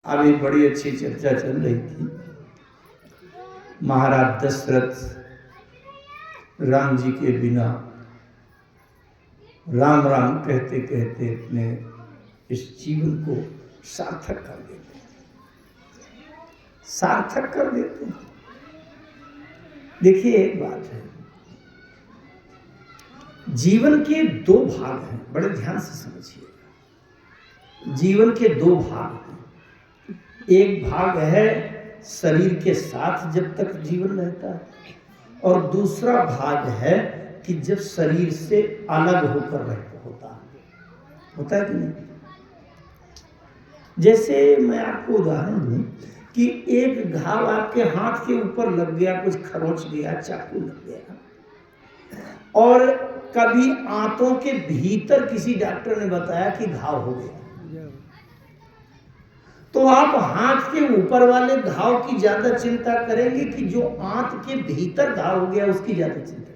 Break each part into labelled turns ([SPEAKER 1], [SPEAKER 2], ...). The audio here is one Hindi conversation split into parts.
[SPEAKER 1] अभी बड़ी अच्छी चर्चा चल रही थी। महाराज दशरथ राम जी के बिना राम राम कहते कहते अपने इस जीवन को सार्थक कर देते हैं। देखिए, एक बात है, जीवन के दो भाग हैं, बड़े ध्यान से समझिएगा। जीवन के दो भाग हैं। एक भाग है शरीर के साथ जब तक जीवन रहता है, और दूसरा भाग है कि जब शरीर से अलग होकर होता है कि नहीं। जैसे मैं आपको उदाहरण दूं कि एक घाव आपके हाथ के ऊपर लग गया, कुछ खरोंच गया, चाकू लग गया, और कभी आंतों के भीतर किसी डॉक्टर ने बताया कि घाव हो गया, तो आप हाथ के ऊपर वाले घाव की ज्यादा चिंता करेंगे कि जो आंत के भीतर घाव हो गया उसकी ज्यादा चिंता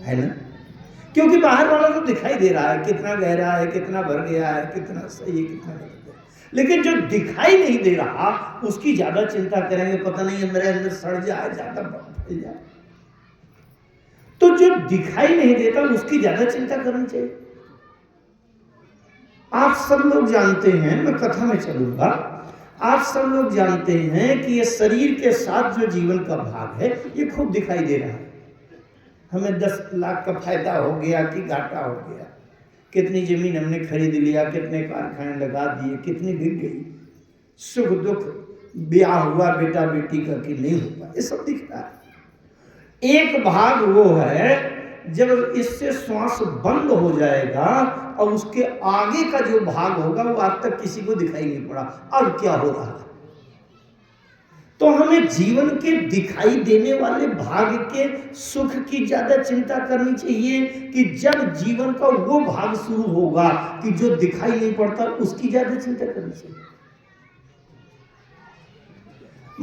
[SPEAKER 1] है ना? क्योंकि बाहर वाला तो दिखाई दे रहा है, कितना गहरा है, कितना भर गया है, कितना सही है, कितना गलत है, लेकिन जो दिखाई नहीं दे रहा उसकी ज्यादा चिंता करेंगे, पता नहीं अंदर सड़ जाए, ज्यादा फैल जाए। तो जो दिखाई नहीं देता उसकी ज्यादा चिंता करनी चाहिए। आप सब लोग जानते हैं, मैं कथा में चलूंगा, आप सब लोग जानते हैं कि ये शरीर के साथ जो जीवन का भाग है ये खूब दिखाई दे रहा है। हमें 10 लाख का फायदा हो गया कि घाटा हो गया, कितनी जमीन हमने खरीद लिया, कितने कारखाने लगा दिए, कितनी बिक गई, सुख दुख, ब्याह हुआ बेटा बेटी का कि नहीं हुआ, ये सब दिख रहा है। एक भाग वो है जब इससे श्वास बंद हो जाएगा और उसके आगे का जो भाग होगा वो आज तक किसी को दिखाई नहीं पड़ा, अब क्या हो रहा है। तो हमें जीवन के दिखाई देने वाले भाग के सुख की ज्यादा चिंता करनी चाहिए कि जब जीवन का वो भाग शुरू होगा कि जो दिखाई नहीं पड़ता उसकी ज्यादा चिंता करनी चाहिए।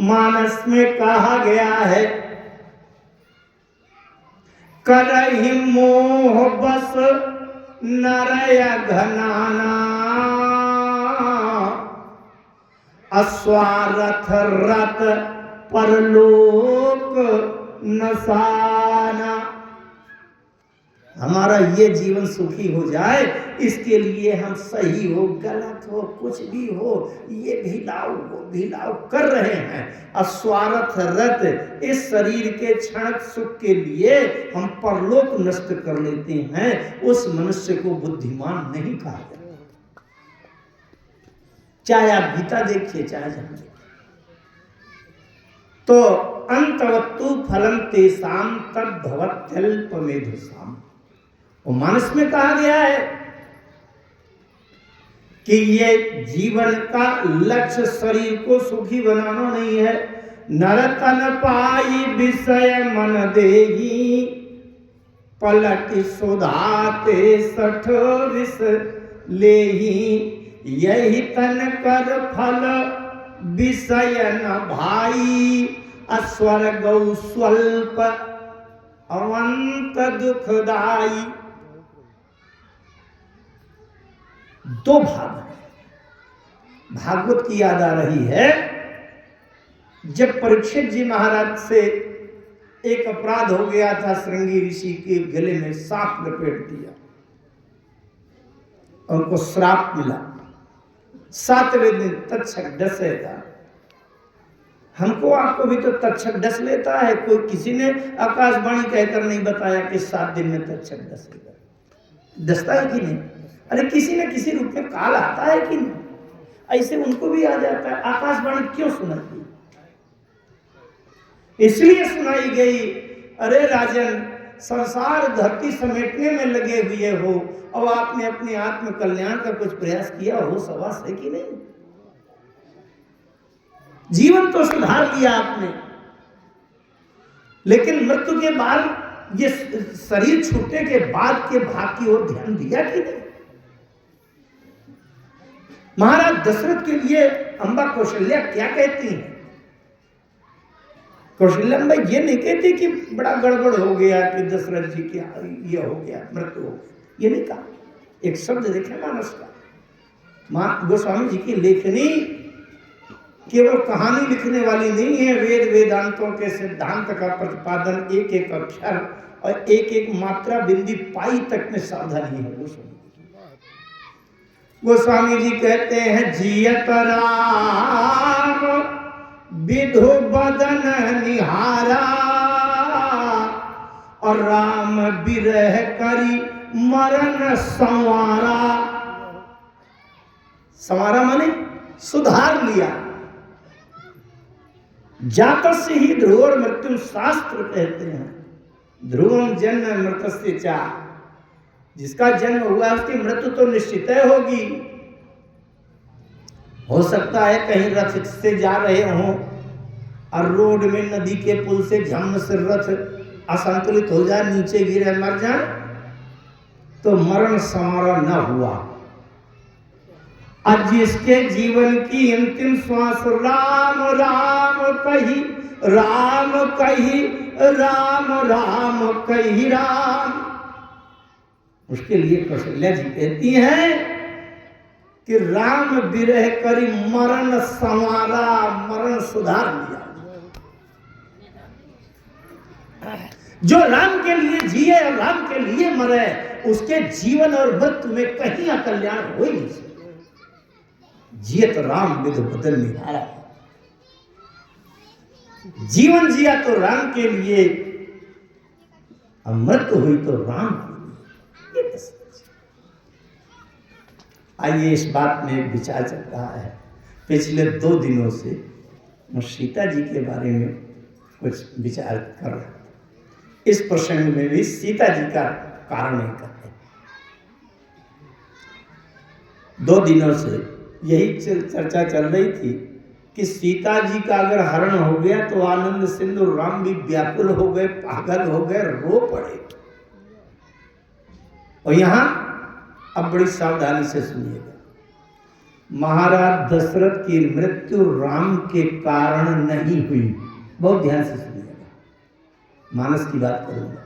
[SPEAKER 1] मानस में कहा गया है, करहि मोह बस नरय घनाना, अस्वारथ रत परलोक नसाना। हमारा ये जीवन सुखी हो जाए, इसके लिए हम सही हो गलत हो कुछ भी हो ये भिलाव वो भिलाव कर रहे हैं। अस्वार्थ रत, इस शरीर के क्षणिक सुख के लिए हम परलोक नष्ट कर लेते हैं। उस मनुष्य को बुद्धिमान नहीं कहा जाता। चाहे आप गीता देखिए, चाहे जहां देखिए, तो अंतवत्तु फलम तेषाम तद्भवत्यल्पमेधसाम। और मानस में कहा गया है कि ये जीवन का लक्ष्य शरीर को सुखी बनाना नहीं है। नरतन पाई विषय मन देही, पलट सुधाते 60 विष लेही। यही तन कर फल विषय न भाई, अस्वर्ग स्वल्प अवंत दुखदाई। दो भाग हैं। भागवत की याद आ रही है, जब परीक्षित जी महाराज से एक अपराध हो गया था, श्रृंगी ऋषि के गले में सांप लपेट दिया, उनको श्राप मिला। 7वें दिन तक्षक डसेगा। हमको आपको भी तो तक्षक डस लेता है, कोई किसी ने आकाशवाणी कहकर नहीं बताया कि 7 दिन में तक्षक डसेगा। डसता है कि नहीं? अरे किसी न किसी रूप में काल आता है कि नहीं? ऐसे उनको भी आ जाता है। आकाशवाणी क्यों सुनाई? इसलिए सुनाई गई, अरे राजन, संसार धरती समेटने में लगे हुए हो और आपने अपने आत्म कल्याण का कुछ प्रयास किया हो, सवास है कि नहीं? जीवन तो सुधार लिया आपने, लेकिन मृत्यु के बाद ये शरीर छूटने के बाद के भाग की ओर ध्यान दिया कि नहीं? महाराज दशरथ के लिए अम्बा कौशल्या क्या कहती हैं? कौशल्या अम्बा ये नहीं कहती कि बड़ा गड़बड़ हो गया कि दशरथ जी की ये हो गया, मृत्यु हो गई, ये नहीं कहा। एक शब्द देखे मानस का, गोस्वामी जी की लेखनी केवल कहानी लिखने वाली नहीं है, वेद वेदांतों के सिद्धांत का प्रतिपादन एक एक अक्षर और एक एक मात्रा बिंदी पाई तक में सावधानी है गोस्वामी जी कहते हैं जियत राम विधु बदन निहारा और राम विरह करी मरण संवारा। संवारा माने सुधार लिया। जातस्य ही ध्रुव मृत्यु शास्त्र कहते हैं। ध्रुवम जन्म मृतस्य चा, जिसका जन्म हुआ उसकी मृत्यु तो निश्चित होगी। हो सकता है कहीं रथ से जा रहे हों और रोड में नदी के पुल से झम से रथ असंतुलित हो जाए, नीचे गिरे मर जाए, तो मरण संवारा न हुआ। आज जिसके जीवन की अंतिम श्वास राम राम कही राम कही राम राम कही राम, उसके लिए कौशल्या जी कहती हैं कि राम विरह करी मरण संवारा, मरण सुधार लिया। जो राम के लिए जिए और राम के लिए मरे, उसके जीवन और मृत्यु में कहीं अकल्याण हो ही नहीं सकता। जियत राम विधु बदन निहारा, जीवन जिया तो राम के लिए, मृत्यु हुई तो राम के लिए। आइए इस बात में एक विचार चल रहा है। पिछले 2 दिनों से मैं सीता जी के बारे में कुछ विचार कर रहा था। इस प्रसंग में भी सीता जी का कारण है। 2 दिनों से यही चर्चा चल रही थी कि सीता जी का अगर हरण हो गया तो आनंद सिंधु राम भी व्याकुल हो गए, पागल हो गए, रो पड़े। और यहां अब बड़ी सावधानी से सुनिएगा, महाराज दशरथ की मृत्यु राम के कारण नहीं हुई। बहुत ध्यान से सुनिएगा, मानस की बात करूंगा।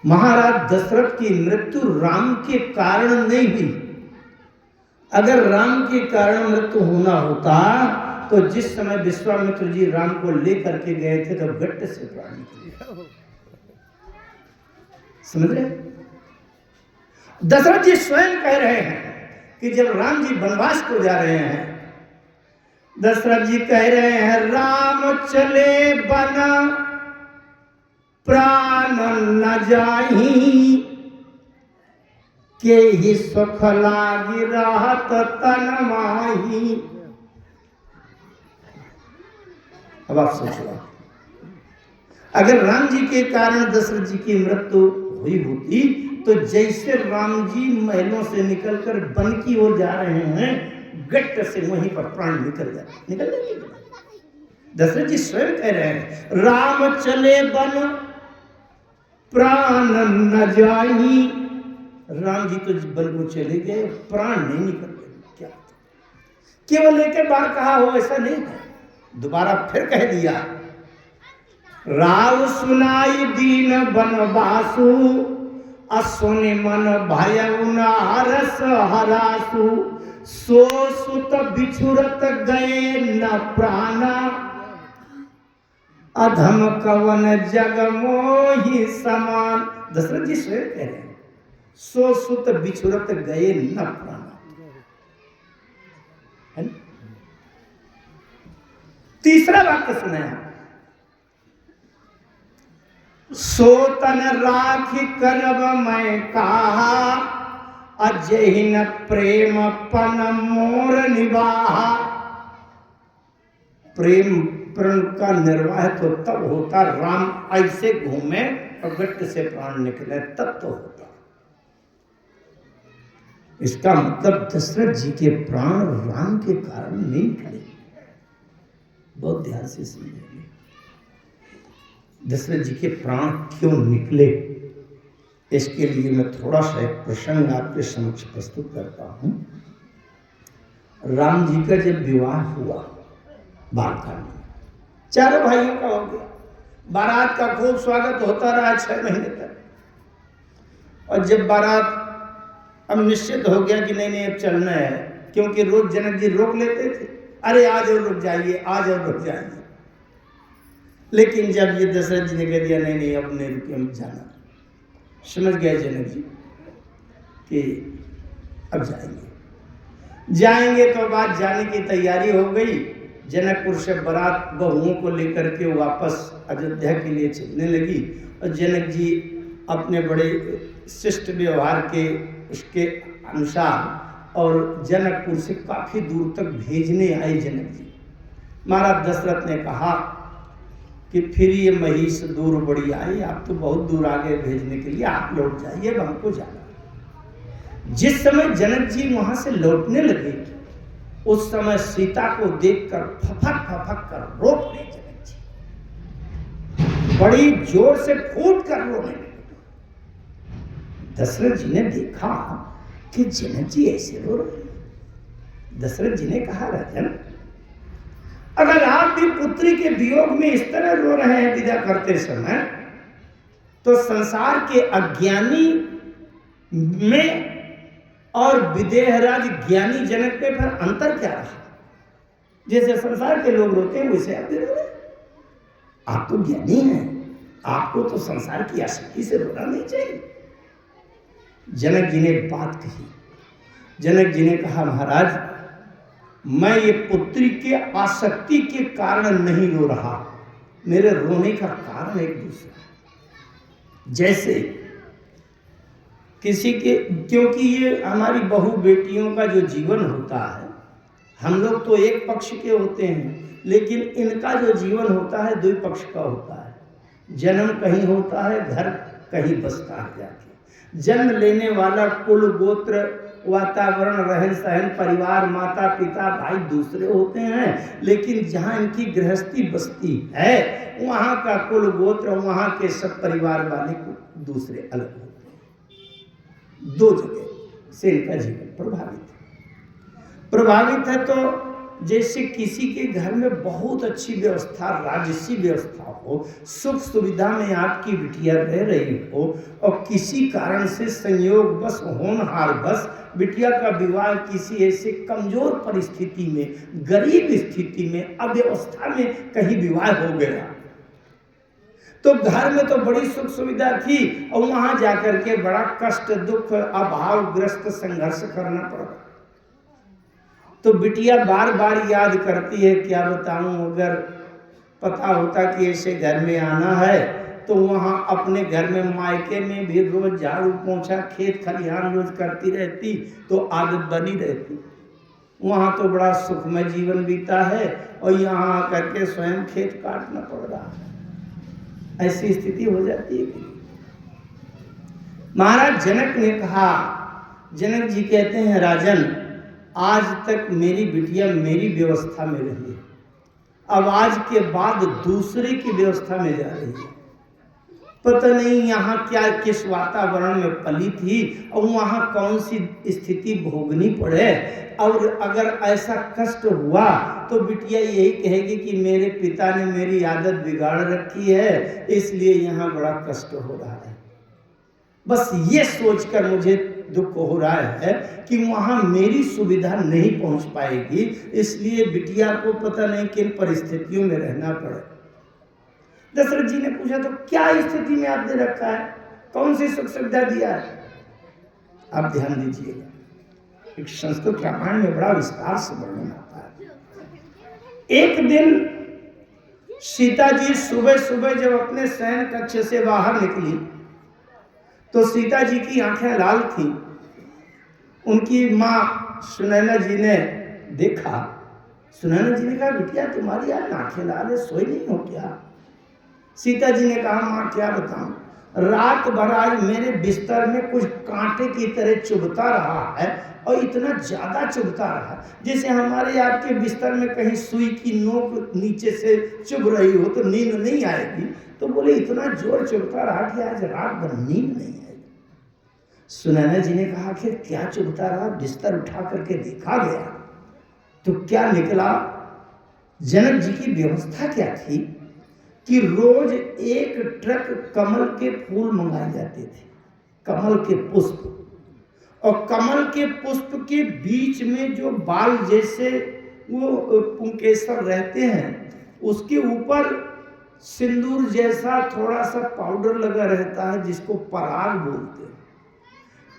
[SPEAKER 1] महाराज दशरथ की मृत्यु राम के कारण नहीं हुई। अगर राम के कारण मृत्यु होना होता तो जिस समय विश्वामित्र जी राम को लेकर के गए थे तो गट्ट से प्राण निकले। समझ रहे? दशरथ जी स्वयं कह रहे हैं कि जब राम जी वनवास को जा रहे हैं, दशरथ जी कह रहे हैं राम चले बना प्राण न जाही, के ही सुख लागी राहत तन माही। अब आप सोचो, अगर राम जी के कारण दशरथ जी की मृत्यु हुई होती तो जैसे राम जी महलों से निकलकर वन की ओर जा रहे हैं, गट्ट से वहीं पर प्राण निकल जाते। दशरथ जी स्वयं कह रहे हैं राम चले वन प्राण न जाई। राम जी तो वन को चले गए, प्राण नहीं निकल गए। क्या केवल एक बार कहा हो ऐसा नहीं है, दोबारा फिर कह दिया राव सुनाई दीन बनवासु, असुनि मन भयउ नारस हरासु, सो सुत बिछुरत गए न प्राणा, अधम कवन जग मोहि समान। दशरथ जी स्वयं कह रहे हैं सो सुत बिछुरत गए न प्राणा। तीसरा वाक्य सुनाया, सो तन राखी करब मैं कहा, अजहिन प्रेम पन मोर निवाहा। प्रेम प्रण का निर्वाह तो तब होता राम ऐसे घूमे और गट्ट से प्राण निकले, तब तो होता। इसका मतलब दशरथ जी के प्राण राम के कारण नहीं निकले। बहुत ध्यान से सुनिए, दशरथ जी के प्राण क्यों निकले, इसके लिए मैं थोड़ा सा एक प्रसंग आपके समक्ष प्रस्तुत करता हूं। राम जी का जब विवाह हुआ बालकाल में, चारों भाइयों का हो गया, बारात का खूब स्वागत होता रहा 6 महीने तक। और जब बारात अब निश्चित हो गया कि नहीं नहीं अब चलना है, क्योंकि रोज जनक जी रोक लेते थे, अरे आज और रुक जाइए, आज और रुक जाइए। लेकिन जब ये दशरथ जी ने कह दिया नहीं नहीं अब नहीं रुके, हम जाना, समझ गए जनक जी कि अब जाएंगे। तो बात जाने की तैयारी हो गई। जनकपुर से बारात बहुओं को लेकर के वापस अयोध्या के लिए चलने लगी, और जनक जी अपने बड़े शिष्ट व्यवहार के उसके अनुसार और जनकपुर से काफी दूर तक भेजने आए जनक जी। महाराज दशरथ ने कहा कि फिर ये महिष दूर बड़ी आई, आप तो बहुत दूर आगे भेजने के लिए, आप लौट जाइए, अब हमको जाना। जिस समय जनक जी वहां से लौटने लगे उस समय सीता को देखकर फफक कर रो पड़े जनक जी, बड़ी जोर से फूट कर रोने लगे। दशरथ जी ने देखा कि जनक जी ऐसे रो रहे हैं। दशरथ जी ने कहा, राजन अगर आप भी पुत्री के वियोग में इस तरह रो रहे हैं विदा करते समय, तो संसार के अज्ञानी में और विदेहराज ज्ञानी जनक पे फिर अंतर क्या रहा? जैसे संसार के लोग रोते हैं वैसे आप भी रो रहे। आप तो ज्ञानी हैं, आपको तो संसार की आसक्ति से रोना नहीं चाहिए। जनक जी ने बात कही। जनक जी ने कहा, महाराज मैं ये पुत्री के आसक्ति के कारण नहीं रो रहा, मेरे रोने का कारण एक दूसरा। जैसे किसी के, क्योंकि ये हमारी बहू बेटियों का जो जीवन होता है, हम लोग तो एक पक्ष के होते हैं, लेकिन इनका जो जीवन होता है दो पक्ष का होता है। जन्म कहीं होता है, घर कहीं बसता है जाके। जन्म लेने वाला कुल गोत्र वातावरण रहन सहन परिवार माता पिता भाई दूसरे होते हैं, लेकिन जहाँ इनकी गृहस्थी बसती है वहाँ का कुल गोत्र वहाँ के सब परिवार वाले दूसरे अलग होते हैं। दो जगह से इनका जीवन प्रभावित है। तो जैसे किसी के घर में बहुत अच्छी व्यवस्था राजसी व्यवस्था हो, सुख सुविधा में आपकी बिटिया रह रही हो और किसी कारण से संयोग बस होनहार बस बिटिया का विवाह किसी ऐसे कमजोर परिस्थिति में गरीब स्थिति में अव्यवस्था में कहीं विवाह हो गया, तो घर में तो बड़ी सुख सुविधा थी और वहां जाकर के बड़ा कष्ट दुख अभावग्रस्त संघर्ष करना पड़ा। तो बिटिया बार बार याद करती है, क्या बताऊं, अगर पता होता कि ऐसे घर में आना है तो वहाँ अपने घर में मायके में भी रोज झाड़ू पोंछा खेत खलिहान रोज करती रहती तो आदत बनी रहती। वहाँ तो बड़ा सुखमय जीवन बीता है और यहाँ आकर के स्वयं खेत काटना पड़ रहा है, ऐसी स्थिति हो जाती है। महाराज जनक ने कहा, जनक जी कहते हैं, राजन आज तक मेरी बिटिया मेरी व्यवस्था में रही है, अब आज के बाद दूसरे की व्यवस्था में जा रही है। पता नहीं यहाँ क्या किस वातावरण में पली थी और वहाँ कौन सी स्थिति भोगनी पड़े, और अगर ऐसा कष्ट हुआ तो बिटिया यही कहेगी कि मेरे पिता ने मेरी आदत बिगाड़ रखी है, इसलिए यहाँ बड़ा कष्ट हो रहा है। बस ये सोचकर मुझे दुख हो रहा है कि वहां मेरी सुविधा नहीं पहुंच पाएगी, इसलिए बिटिया को पता नहीं किन परिस्थितियों में रहना पड़े। दशरथ जी ने पूछा, तो क्या स्थिति में आपने रखा है, कौन सी सुख सुविधा दिया है? आप ध्यान दीजिएगा, एक संस्कृत रामायण में बड़ा विस्तार से वर्णन आता है। एक दिन सीता जी सुबह सुबह जब अपने शयन कक्ष से बाहर निकली तो सीता जी की आंखें लाल थी। उनकी माँ सुनैना जी ने देखा। सुनैना जी ने कहा, बिटिया तुम्हारी आज आंखें लाल है, सोई नहीं हो क्या? सीता जी ने कहा, माँ क्या बताऊं, रात भर आज मेरे बिस्तर में कुछ कांटे की तरह चुभता रहा है और इतना ज्यादा चुभता रहा जैसे हमारे आपके बिस्तर में कहीं सुई की नोक नीचे से चुभ रही हो तो नींद नहीं आएगी। तो बोले इतना जोर चुभता रहा कि आज रात भर नींद नहीं आएगी। सुनैना जी ने कहा, आखिर क्या चुभता रहा? बिस्तर उठा करके देखा गया तो क्या निकला, जनक जी की व्यवस्था क्या थी कि रोज एक ट्रक कमल के फूल मंगाए जाते थे, कमल के पुष्प, और कमल के पुष्प के बीच में जो बाल जैसे वो पुंकेसर रहते हैं, उसके ऊपर सिंदूर जैसा थोड़ा सा पाउडर लगा रहता है, जिसको पराग बोलते हैं।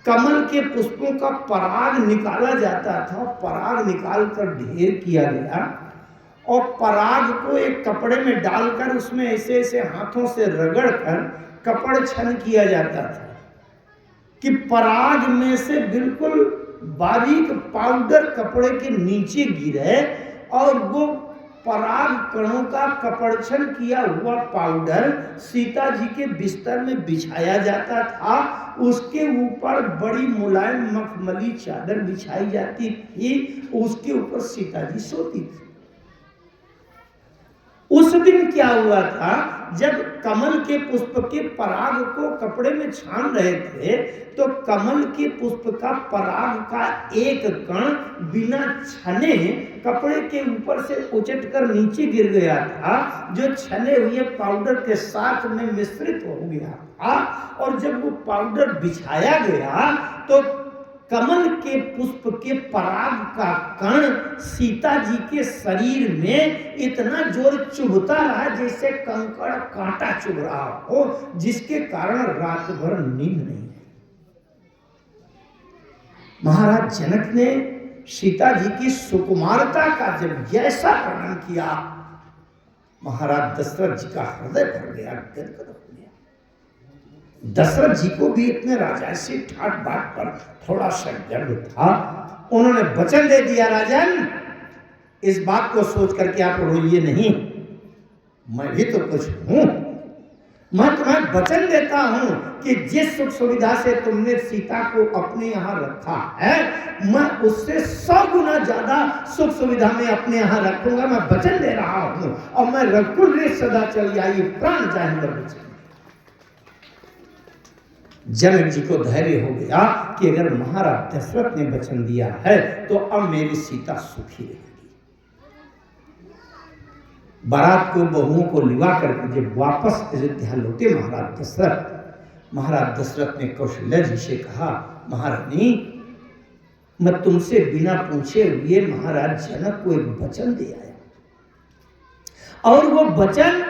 [SPEAKER 1] कमल के पुष्पों का पराग निकाला जाता था, पराग निकालकर ढेर किया गया और पराग को एक कपड़े में डालकर उसमें ऐसे ऐसे हाथों से रगड़कर कपड़ छन किया जाता था कि पराग में से बिल्कुल बारीक पाउडर कपड़े के नीचे गिरे और वो पराग कणों का कपड़छन किया हुआ पाउडर सीता जी के बिस्तर में बिछाया जाता था। उसके ऊपर बड़ी मुलायम मखमली चादर बिछाई जाती थी, उसके ऊपर सीता जी सोती थी। उस दिन क्या हुआ था, जब कमल के पुष्प के पराग को कपड़े में छान रहे थे तो कमल के पुष्प का पराग का एक कण बिना छने कपड़े के ऊपर से उचटकर नीचे गिर गया था, जो छने हुए पाउडर के साथ में मिश्रित हो गया था। और जब वो पाउडर बिछाया गया तो कमल के पुष्प के पराग का कण सीता जी के शरीर में इतना जोर चुभता रहा जैसे कंकड़ कांटा चुभ रहा हो, जिसके कारण रात भर नींद नहीं आई। महाराज जनक ने सीता जी की सुकुमारता का जब जैसा वर्णन किया, महाराज दशरथ जी का हृदय भर गया, गदगद हो गया। दशरथ जी को भी इतने राजा से ठाट बाट पर थोड़ा सा गर्व था। उन्होंने वचन दे दिया, राजन इस बात को सोच करके आप रोइए नहीं, मैं भी तो कुछ हूं। मैं तुम्हें वचन देता हूं कि जिस सुख सुविधा से तुमने सीता को अपने यहां रखा है, मैं उससे 100 गुना ज्यादा सुख सुविधा में अपने यहां रखूंगा। मैं वचन दे रहा हूं और मैं रघुकुल रे सदा चली आई, प्राण जाएंगे वचन। जनक जी को धैर्य हो गया कि अगर महाराज दशरथ ने वचन दिया है तो अब मेरी सीता सुखी रहेगी। बारात को, बहुओं को लिवा करके जब वापस अयोध्या लौटे महाराज दशरथ ने कौशल्या जी से कहा, महारानी मैं तुमसे बिना पूछे हुए महाराज जनक को एक वचन दे आया और वो वचन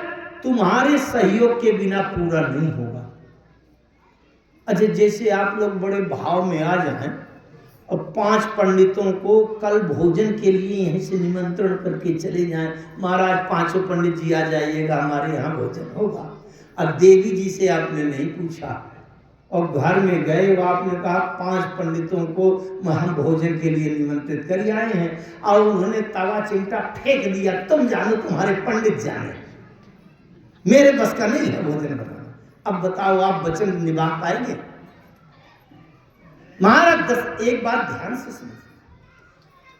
[SPEAKER 1] तुम्हारे सहयोग के बिना पूरा नहीं होगा। अच्छा, जैसे आप लोग बड़े भाव में आ जाएं और 5 पंडितों को कल भोजन के लिए यहीं से निमंत्रण करके चले जाएं, महाराज 5 पंडित जी आ जाइएगा, हमारे यहाँ भोजन होगा। अब देवी जी से आपने नहीं पूछा और घर में गए, वो आपने कहा 5 पंडितों को हम भोजन के लिए निमंत्रित कर आए हैं और उन्होंने तवा चिमटा फेंक दिया, तुम जानो तुम्हारे पंडित जाने, मेरे बस का नहीं है भोजन बनाना। अब बताओ आप वचन निभा पाएंगे? महाराज एक बात ध्यान से सुनो,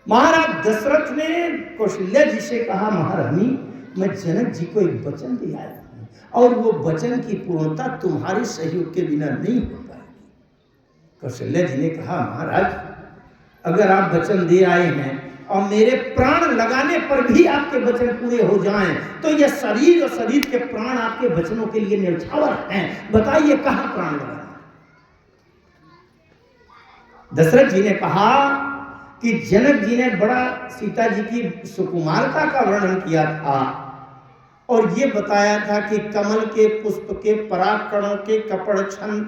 [SPEAKER 1] महाराज दशरथ ने कौशल्या जी से कहा, महारानी मैं जनक जी को एक वचन दे आया हूं और वो वचन की पूर्णता तुम्हारे सहयोग के बिना नहीं हो पाएगी। कौशल्या जी ने कहा, महाराज अगर आप वचन दे आए हैं और मेरे प्राण लगाने पर भी आपके वचन पूरे हो जाएं तो यह शरीर और शरीर के प्राण आपके वचनों के लिए न्यौछावर हैं, बताइए कहां प्राण लगाना। दशरथ जी ने कहा कि जनक जी ने बड़ा सीता जी की सुकुमारता का वर्णन किया था और ये बताया था कि कमल के पुष्प के पराग कणों के कपड़ छन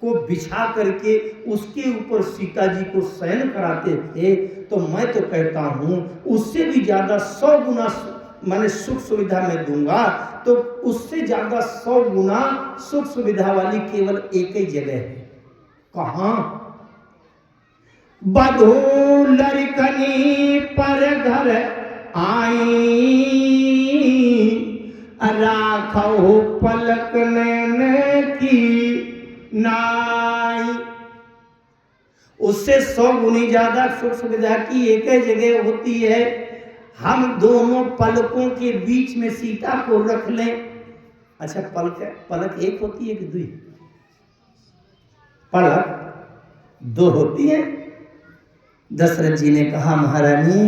[SPEAKER 1] को बिछा करके उसके ऊपर सीता जी को शयन कराते थे। तो मैं तो कहता हूं उससे भी ज्यादा 100 गुना मैंने सुख सुविधा में दूंगा, तो उससे ज्यादा 100 गुना सुख सुविधा वाली केवल एक ही जगह है। कहां? बधू लड़कनी पर घर आई, राखो पलक नैन की नाई। उससे 100 गुनी ज्यादा सुख सुविधा की एक ही जगह होती है। हम दोनों पलकों के बीच में सीता को रख लें। अच्छा, पलक एक होती है कि 2? पलक 2 होती है। दशरथ जी ने कहा, महारानी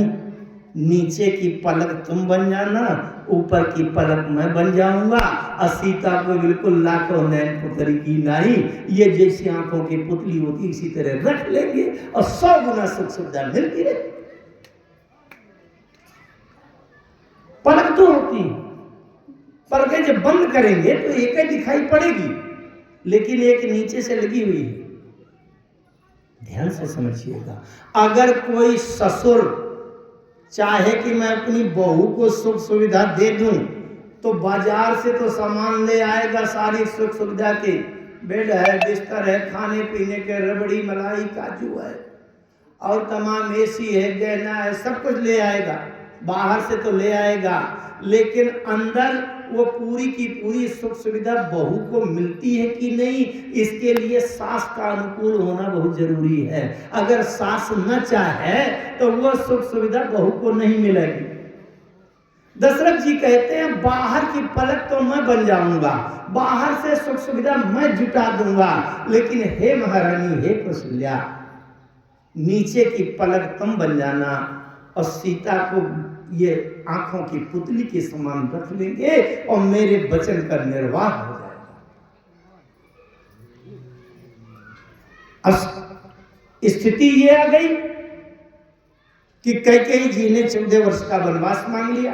[SPEAKER 1] नीचे की पलक तुम बन जाना, ऊपर की पलक मैं बन जाऊंगा और सीता को बिल्कुल लाखों नैन पुतरी की नहीं, ये जैसी आंखों की पुतली होती इसी तरह रख लेंगे और 100 गुना सुख सुविधा मिलती रहे। पलक तो होती, पलकें जब बंद करेंगे तो एक ही दिखाई पड़ेगी, लेकिन एक नीचे से लगी हुई है। ध्यान से समझिएगा, अगर कोई ससुर चाहे कि मैं अपनी बहू को सुख सुविधा दे दूं, तो बाजार से तो सामान ले आएगा सारी सुख सुविधा के, बेड है, बिस्तर है, खाने पीने के रबड़ी मलाई काजू है और तमाम एसी है, गहना है, सब कुछ ले आएगा, बाहर से तो ले आएगा, लेकिन अंदर वो पूरी की पूरी सुख सुविधा बहू को मिलती है कि नहीं, इसके लिए सास का अनुकूल होना बहुत जरूरी है। अगर सास न चाहे तो वो सुख सुविधा बहू को नहीं मिलेगी। दशरथ जी कहते हैं बाहर की पलक तो मैं बन जाऊंगा, बाहर से सुख सुविधा मैं जुटा दूंगा, लेकिन हे महारानी, हे कौशल्या, नीचे की पलक तुम बन जाना और सीता को ये आंखों की पुतली के समान रख लेंगे और मेरे वचन का निर्वाह हो जाएगा। अब स्थिति ये आ गई कि कैकेयी जी ने 14 वर्ष का वनवास मांग लिया।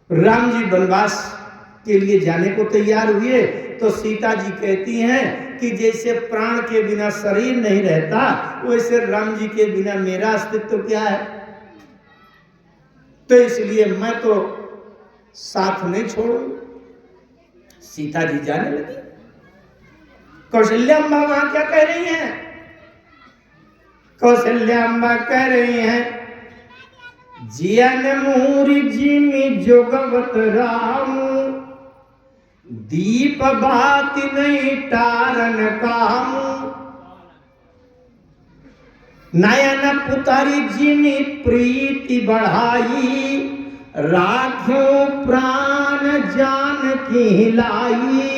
[SPEAKER 1] राम जी वनवास के लिए जाने को तैयार हुए तो सीता जी कहती हैं कि जैसे प्राण के बिना शरीर नहीं रहता, वैसे राम जी के बिना मेरा अस्तित्व क्या है, तो इसलिए मैं तो साथ नहीं छोड़ूंगी। सीता जी जाने लगी। कौशल्या अम्मा वहां क्या कह रही हैं? कौशल्या अम्मा कह रही हैं, जियन मूरी जिमि जोगवत राम, दीप बात नहीं टारन काम, नयन पुतरी जिमि प्रीति बढ़ाई, राख्यो प्राण जान की लाई,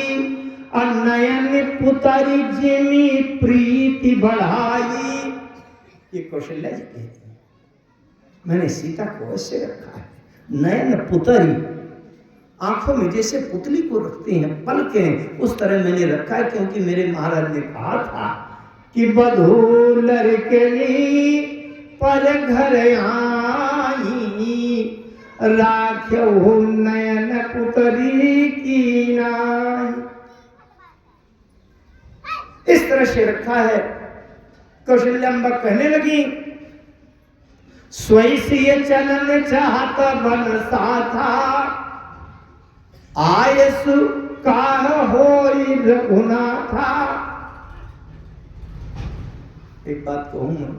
[SPEAKER 1] और नयन पुतरी जिमि प्रीति बढ़ाई। ये कौशल्या जी कहते हैं, मैंने सीता को ऐसे रखा है, नयन पुतरी, आंखों में जैसे पुतली को रखते हैं पलकें, उस तरह मैंने रखा है, क्योंकि मेरे महाराज ने कहा था कि बधू लड़कनी पर घर आई, राख्यो नयन पुतरी की नाई। इस तरह से रखा है। कौशल्या अम्बा कहने लगी, स्वैसीय चलन चाहता बनसा था, आयसु काह होई रघुनाथा। एक बात कहूं मैं,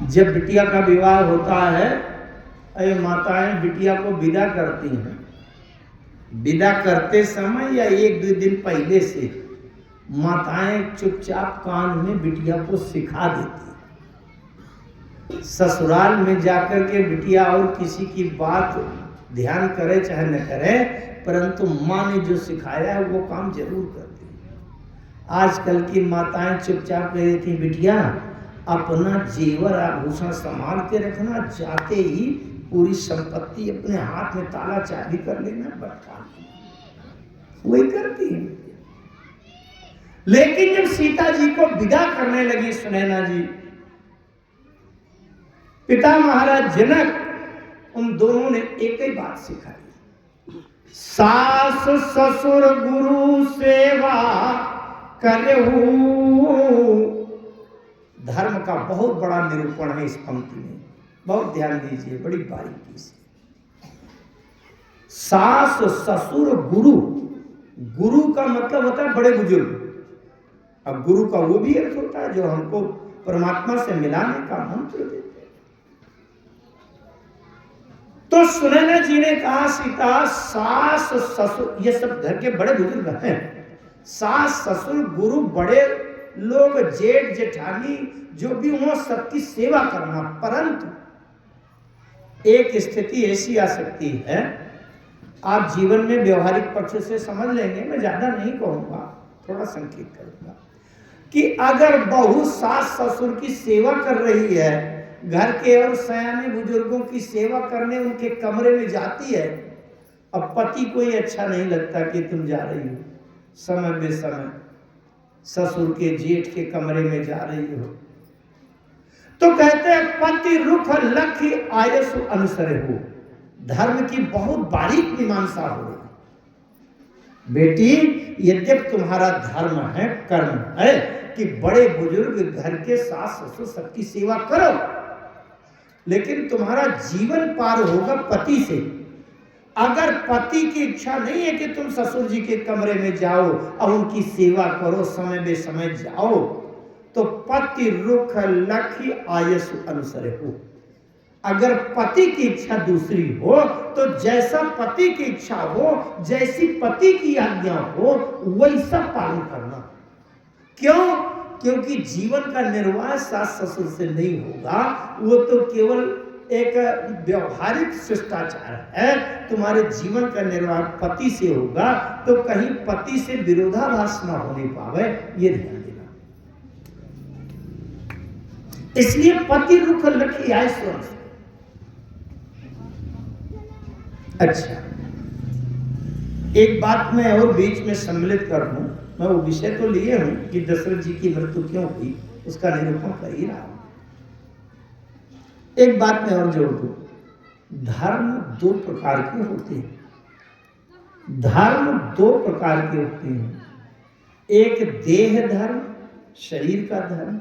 [SPEAKER 1] जब बिटिया का विवाह होता है, अरे माताएं बिटिया को विदा करती हैं, विदा करते समय या 1-2 दिन पहले से माताएं चुपचाप कान में बिटिया को सिखा देती। ससुराल में जाकर के बिटिया और किसी की बात ध्यान करे चाहे न करे, परंतु माँ ने जो सिखाया है वो काम जरूर करती है। आजकल की माताएं चुपचाप कह रही थी, बिटिया अपना जेवर आभूषण संभाल के रखना, जाते ही पूरी संपत्ति अपने हाथ में ताला चाबी कर लेना, बता वही करती है। लेकिन जब सीता जी को विदा करने लगी सुनैना जी, पिता महाराज जनक, उन दोनों ने एक ही बात सिखाई, सास ससुर गुरु सेवा करहु। धर्म का बहुत बड़ा निरूपण है इस पंक्ति में, बहुत ध्यान दीजिए, बड़ी बारीकी से। सास ससुर गुरु, गुरु का मतलब होता है बड़े बुजुर्ग। अब गुरु का वो भी अर्थ होता है जो हमको परमात्मा से मिलाने का मंत्र देते। तो सुनैना जी ने कहा, सीता सास ससुर, ये सब घर के बड़े बुजुर्ग हैं, सास ससुर गुरु बड़े लोग, जेठ जेठानी जो भी हो, सबकी सेवा करना। परंतु एक स्थिति ऐसी आ सकती है, आप जीवन में व्यवहारिक पक्ष से समझ लेंगे, मैं ज्यादा नहीं कहूंगा, थोड़ा संकेत करूंगा, कि अगर बहू सास ससुर की सेवा कर रही है, घर के और सयाने बुजुर्गों की सेवा करने उनके कमरे में जाती है। अब पति को ही अच्छा नहीं लगता कि तुम जा रही हो समय बेसमय ससुर के जेठ के कमरे में जा रही हो, तो कहते हैं पति रुख लखी आयसु अनुसरे हो, धर्म की बहुत बारीक मीमांसा हो। बेटी यद्यप तुम्हारा धर्म है, कर्म है कि बड़े बुजुर्ग घर के सास ससुर सबकी सेवा करो, लेकिन तुम्हारा जीवन पार होगा पति से। अगर पति की इच्छा नहीं है कि तुम ससुर जी के कमरे में जाओ और उनकी सेवा करो, समय बेसमय जाओ, तो पति रुख लखी आयसु अनुसरे हो। अगर पति की इच्छा दूसरी हो तो जैसा पति की इच्छा हो, जैसी पति की आज्ञा हो, वैसा पालन करना। क्यों? क्योंकि जीवन का निर्वाह सास ससुर से नहीं होगा, वो तो केवल एक व्यवहारिक शिष्टाचार है। तुम्हारे जीवन का निर्वाह पति से होगा, तो कहीं पति से विरोधाभास न होने पावे, ये ध्यान देना। इसलिए पति रुख लखी आयसु अनुसरे। अच्छा, एक बात मैं और बीच में सम्मिलित कर दूं। मैं वो विषय तो लिए हूं कि दशरथ जी की मृत्यु क्यों हुई, उसका निरूपण कर ही रहा हूं। एक बात मैं और जोड़ दूं, धर्म दो प्रकार के होते हैं। धर्म दो प्रकार के होते हैं, एक देह धर्म, शरीर का धर्म।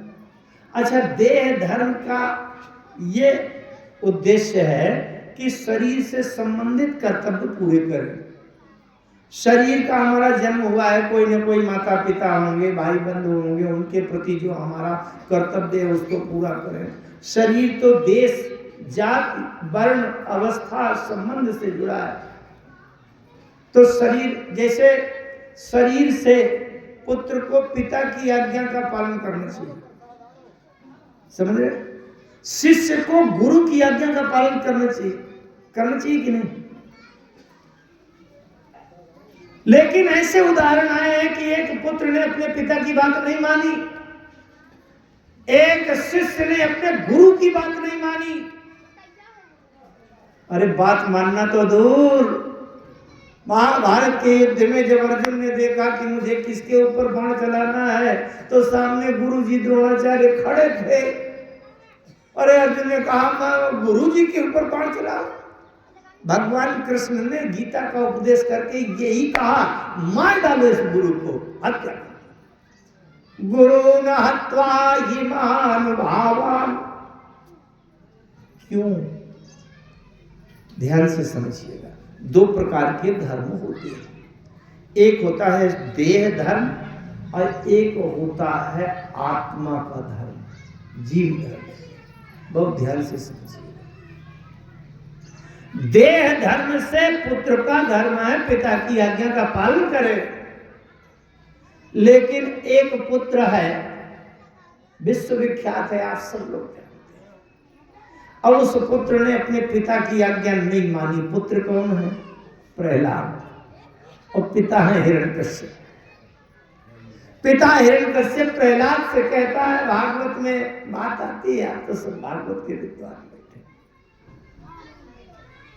[SPEAKER 1] अच्छा, देह धर्म का ये उद्देश्य है कि शरीर से संबंधित कर्तव्य पूरे करें। शरीर का हमारा जन्म हुआ है, कोई न कोई माता पिता होंगे, भाई बंधु होंगे, उनके प्रति जो हमारा कर्तव्य है उसको पूरा करें। शरीर तो देश, जाति, वर्ण, अवस्था, संबंध से जुड़ा है। तो शरीर, जैसे शरीर से पुत्र को पिता की आज्ञा का पालन करना चाहिए, समझ रहे? शिष्य को गुरु की आज्ञा का पालन करना चाहिए कि नहीं? लेकिन ऐसे उदाहरण आए हैं कि एक पुत्र ने अपने पिता की बात नहीं मानी, एक शिष्य ने अपने गुरु की बात नहीं मानी। अरे बात मानना तो दूर, महाभारत के युद्ध में जब अर्जुन ने देखा कि मुझे किसके ऊपर बाण चलाना है, तो सामने गुरु जी द्रोणाचार्य खड़े थे। अरे अर्जुन ने कहा मैं गुरु जी के ऊपर बाण चलाऊं? भगवान कृष्ण ने गीता का उपदेश करके यही कहा, मार डालो इस गुरु को, हत्या। गुरु न हत्वा हि महानुभावान्। क्यों? ध्यान से समझिएगा, दो प्रकार के धर्म होते हैं। एक होता है देह धर्म और एक होता है आत्मा का धर्म, जीव धर्म। बहुत ध्यान से समझिए। देह धर्म से पुत्र का धर्म है पिता की आज्ञा का पालन करे। लेकिन एक पुत्र है, विश्वविख्यात है, आप सब लोग जानते हैं, और उस पुत्र ने अपने पिता की आज्ञा नहीं मानी। पुत्र कौन है? प्रहलाद, और पिता है हिरण्यकश्यप। पिता हिरण्यकश्यप प्रहलाद से कहता है, भागवत में बात आती है, आप तो सब भागवत के विद्वान बैठे।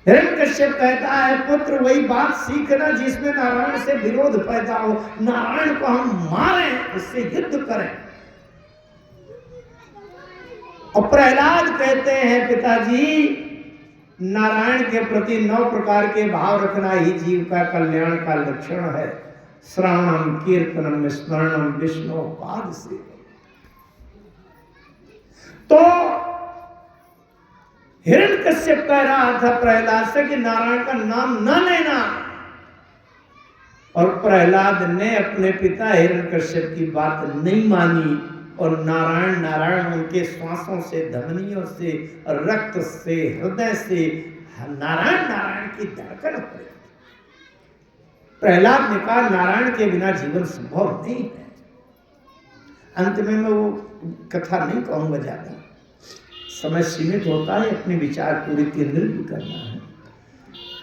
[SPEAKER 1] हिरण्यकश्यप कहता है, पुत्र वही बात सीखना जिसमें नारायण से विरोध पैदा हो, नारायण को हम मारें, उससे युद्ध करें। और प्रहलाद कहते हैं, पिताजी नारायण के प्रति 9 प्रकार के भाव रखना ही जीव का कल्याण का लक्षण है। श्रवणम, कीर्तनम, स्मरणम, विष्णु पाद से। तो हिरण्यकश्यप कह रहा था प्रहलाद से कि नारायण का नाम न लेना, और प्रहलाद ने अपने पिता हिरण्यकश्यप की बात नहीं मानी, और नारायण नारायण उनके श्वासों से, धमनियों से, रक्त से, हृदय से नारायण नारायण की धड़कन हो रही। प्रहलाद ने कहा नारायण के बिना जीवन संभव नहीं है। अंत में मैं वो कथा नहीं कहूंगा, ज्यादा समय सीमित होता है, अपने विचार पूरे केंद्रित भी करना है।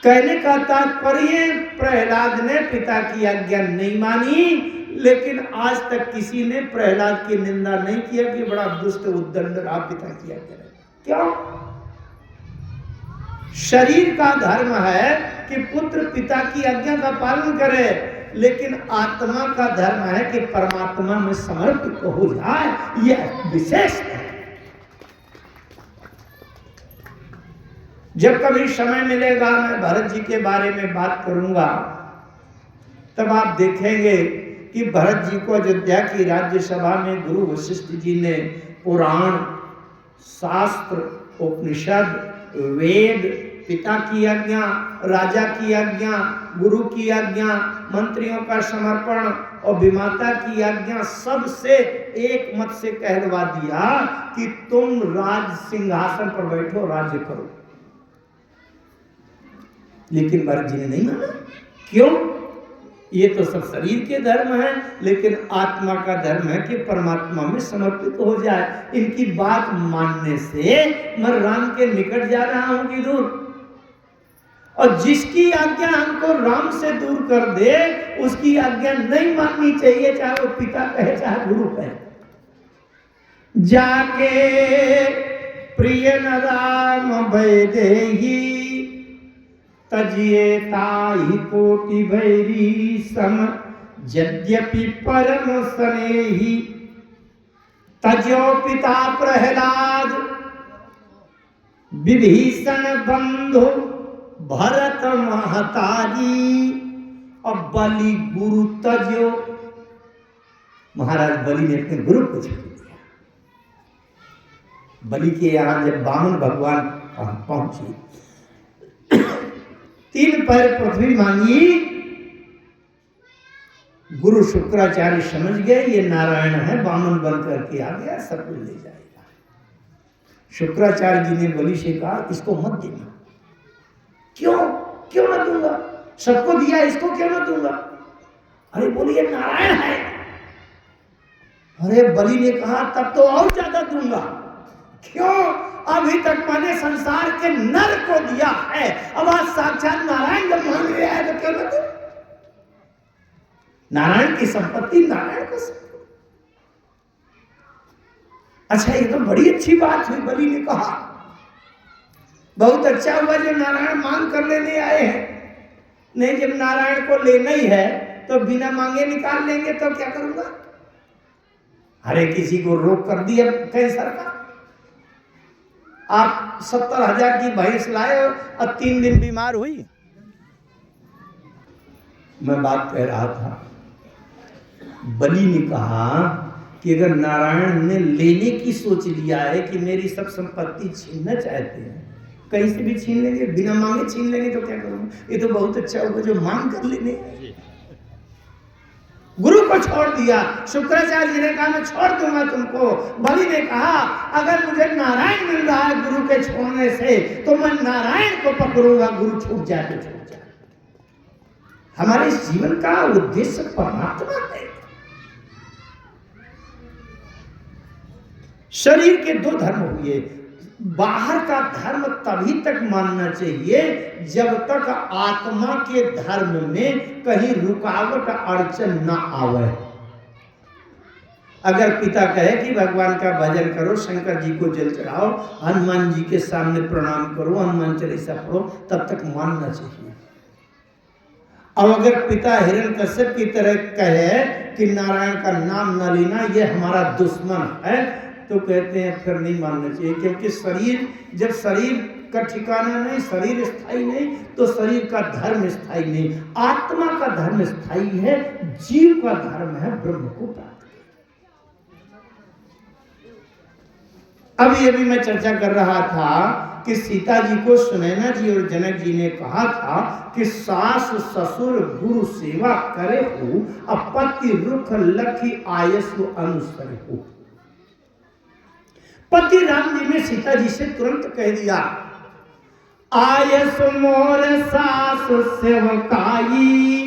[SPEAKER 1] कहने का तात्पर्य, प्रहलाद ने पिता की आज्ञा नहीं मानी, लेकिन आज तक किसी ने प्रहलाद की निंदा नहीं किया कि बड़ा दुष्ट उद्दंड रहा पिता की आज्ञा। क्यों? शरीर का धर्म है कि पुत्र पिता की आज्ञा का पालन करे, लेकिन आत्मा का धर्म है कि परमात्मा में समर्पित हो जाए। यह विशेष है। जब कभी समय मिलेगा मैं भरत जी के बारे में बात करूंगा, तब आप देखेंगे कि भरत जी को अयोध्या की राज्यसभा में गुरु वशिष्ठ जी ने पुराण, शास्त्र, उपनिषद, वेद, पिता की आज्ञा, राजा की आज्ञा, गुरु की आज्ञा, मंत्रियों का समर्पण और विमाता की आज्ञा, सबसे एक मत से कहलवा दिया कि तुम राज सिंहासन पर बैठो, राज्य करो। लेकिन भरत जी ने नहीं माना। क्यों? ये तो सब शरीर के धर्म है, लेकिन आत्मा का धर्म है कि परमात्मा में समर्पित हो जाए। इनकी बात मानने से मैं राम के निकट जा रहा हूं कि दूर? और जिसकी आज्ञा हमको राम से दूर कर दे, उसकी आज्ञा नहीं माननी चाहिए, चाहे वो पिता कहे चाहे गुरु कहे। जाके प्रिय न राम वैदेही, तजिए ताहि कोटि भैरी सम, यद्यपि परम स्नेही। तजो पिता प्रहलाद, विभीषण बंधु भरत महतारी, और बलि गुरु तजो। महाराज बलि ने अपने गुरु को छोड़ दिया। बलि के यहां जब वामन भगवान पहुंचे, 3 पैर पृथ्वी मांगी, गुरु शुक्राचार्य समझ गए ये नारायण है, वामन बन करके आ गया, सब कुछ ले जाएगा। शुक्राचार्य जी ने बलि से कहा इसको मत देना। क्यों? क्यों न दूंगा? सबको दिया, इसको क्यों न दूंगा? अरे बोलिए नारायण है। अरे बलि ने कहा तब तो और ज्यादा दूंगा। क्यों? अभी तक मैंने संसार के नर को दिया है, अब आज साक्षात नारायण जब मांग रहा है तो क्यों न दूं? नारायण की संपत्ति नारायण को संपत्ति। अच्छा, ये तो बड़ी अच्छी बात हुई। बलि ने कहा बहुत अच्छा हुआ जो नारायण मांग कर लेने आए हैं। नहीं, जब नारायण को लेना ही है तो बिना मांगे निकाल लेंगे तो क्या करूंगा? अरे किसी को रोग कर दिया कैंसर का, आप 70,000 की भैंस लाए और 3 दिन बीमार हुई। मैं बात कह रहा था, बलि ने कहा कि अगर नारायण ने लेने की सोच लिया है कि मेरी सब संपत्ति छीनना चाहते हैं, कहीं से भी छीन लेंगे, बिना मांगे छीन लेंगे तो क्या करूंगा? ये तो बहुत अच्छा होगा जो मांग कर लेने। गुरु को छोड़ दिया। शुक्राचार्य जी ने कहा मैं छोड़ दूंगा तुमको। बलि ने कहा अगर मुझे नारायण मिल रहा है गुरु के छोड़ने से, तो मैं नारायण को पकड़ूंगा, गुरु छूट जाए तो छूट जाए। हमारे जीवन का उद्देश्य परमात्मा है। शरीर के 2 धर्म हुए। बाहर का धर्म तभी तक मानना चाहिए जब तक आत्मा के धर्म में कहीं रुकावट अड़चन ना आवे। अगर पिता कहे कि भगवान का भजन करो, शंकर जी को जल चढ़ाओ, हनुमान जी के सामने प्रणाम करो, हनुमान चालीसा पढ़ो, तब तक मानना चाहिए। अब अगर पिता हिरण्यकश्यप की तरह कहे कि नारायण का नाम न लेना, ये हमारा दुश्मन है, तो कहते हैं फिर नहीं मानना चाहिए। क्योंकि शरीर, जब शरीर का ठिकाना नहीं, शरीर स्थायी नहीं, तो शरीर का धर्म स्थायी नहीं। आत्मा का धर्म स्थायी है, जीव का धर्म है ब्रह्म को प्राप्त। अभी अभी मैं चर्चा कर रहा था कि सीता जी को सुनैना जी और जनक जी ने कहा था कि सास ससुर गुरु सेवा करे हो, अपति रुख लखी आयसु अनुसर हो। पति राम जी ने सीता जी से तुरंत कह दिया आयस मोर सास सेवकाई।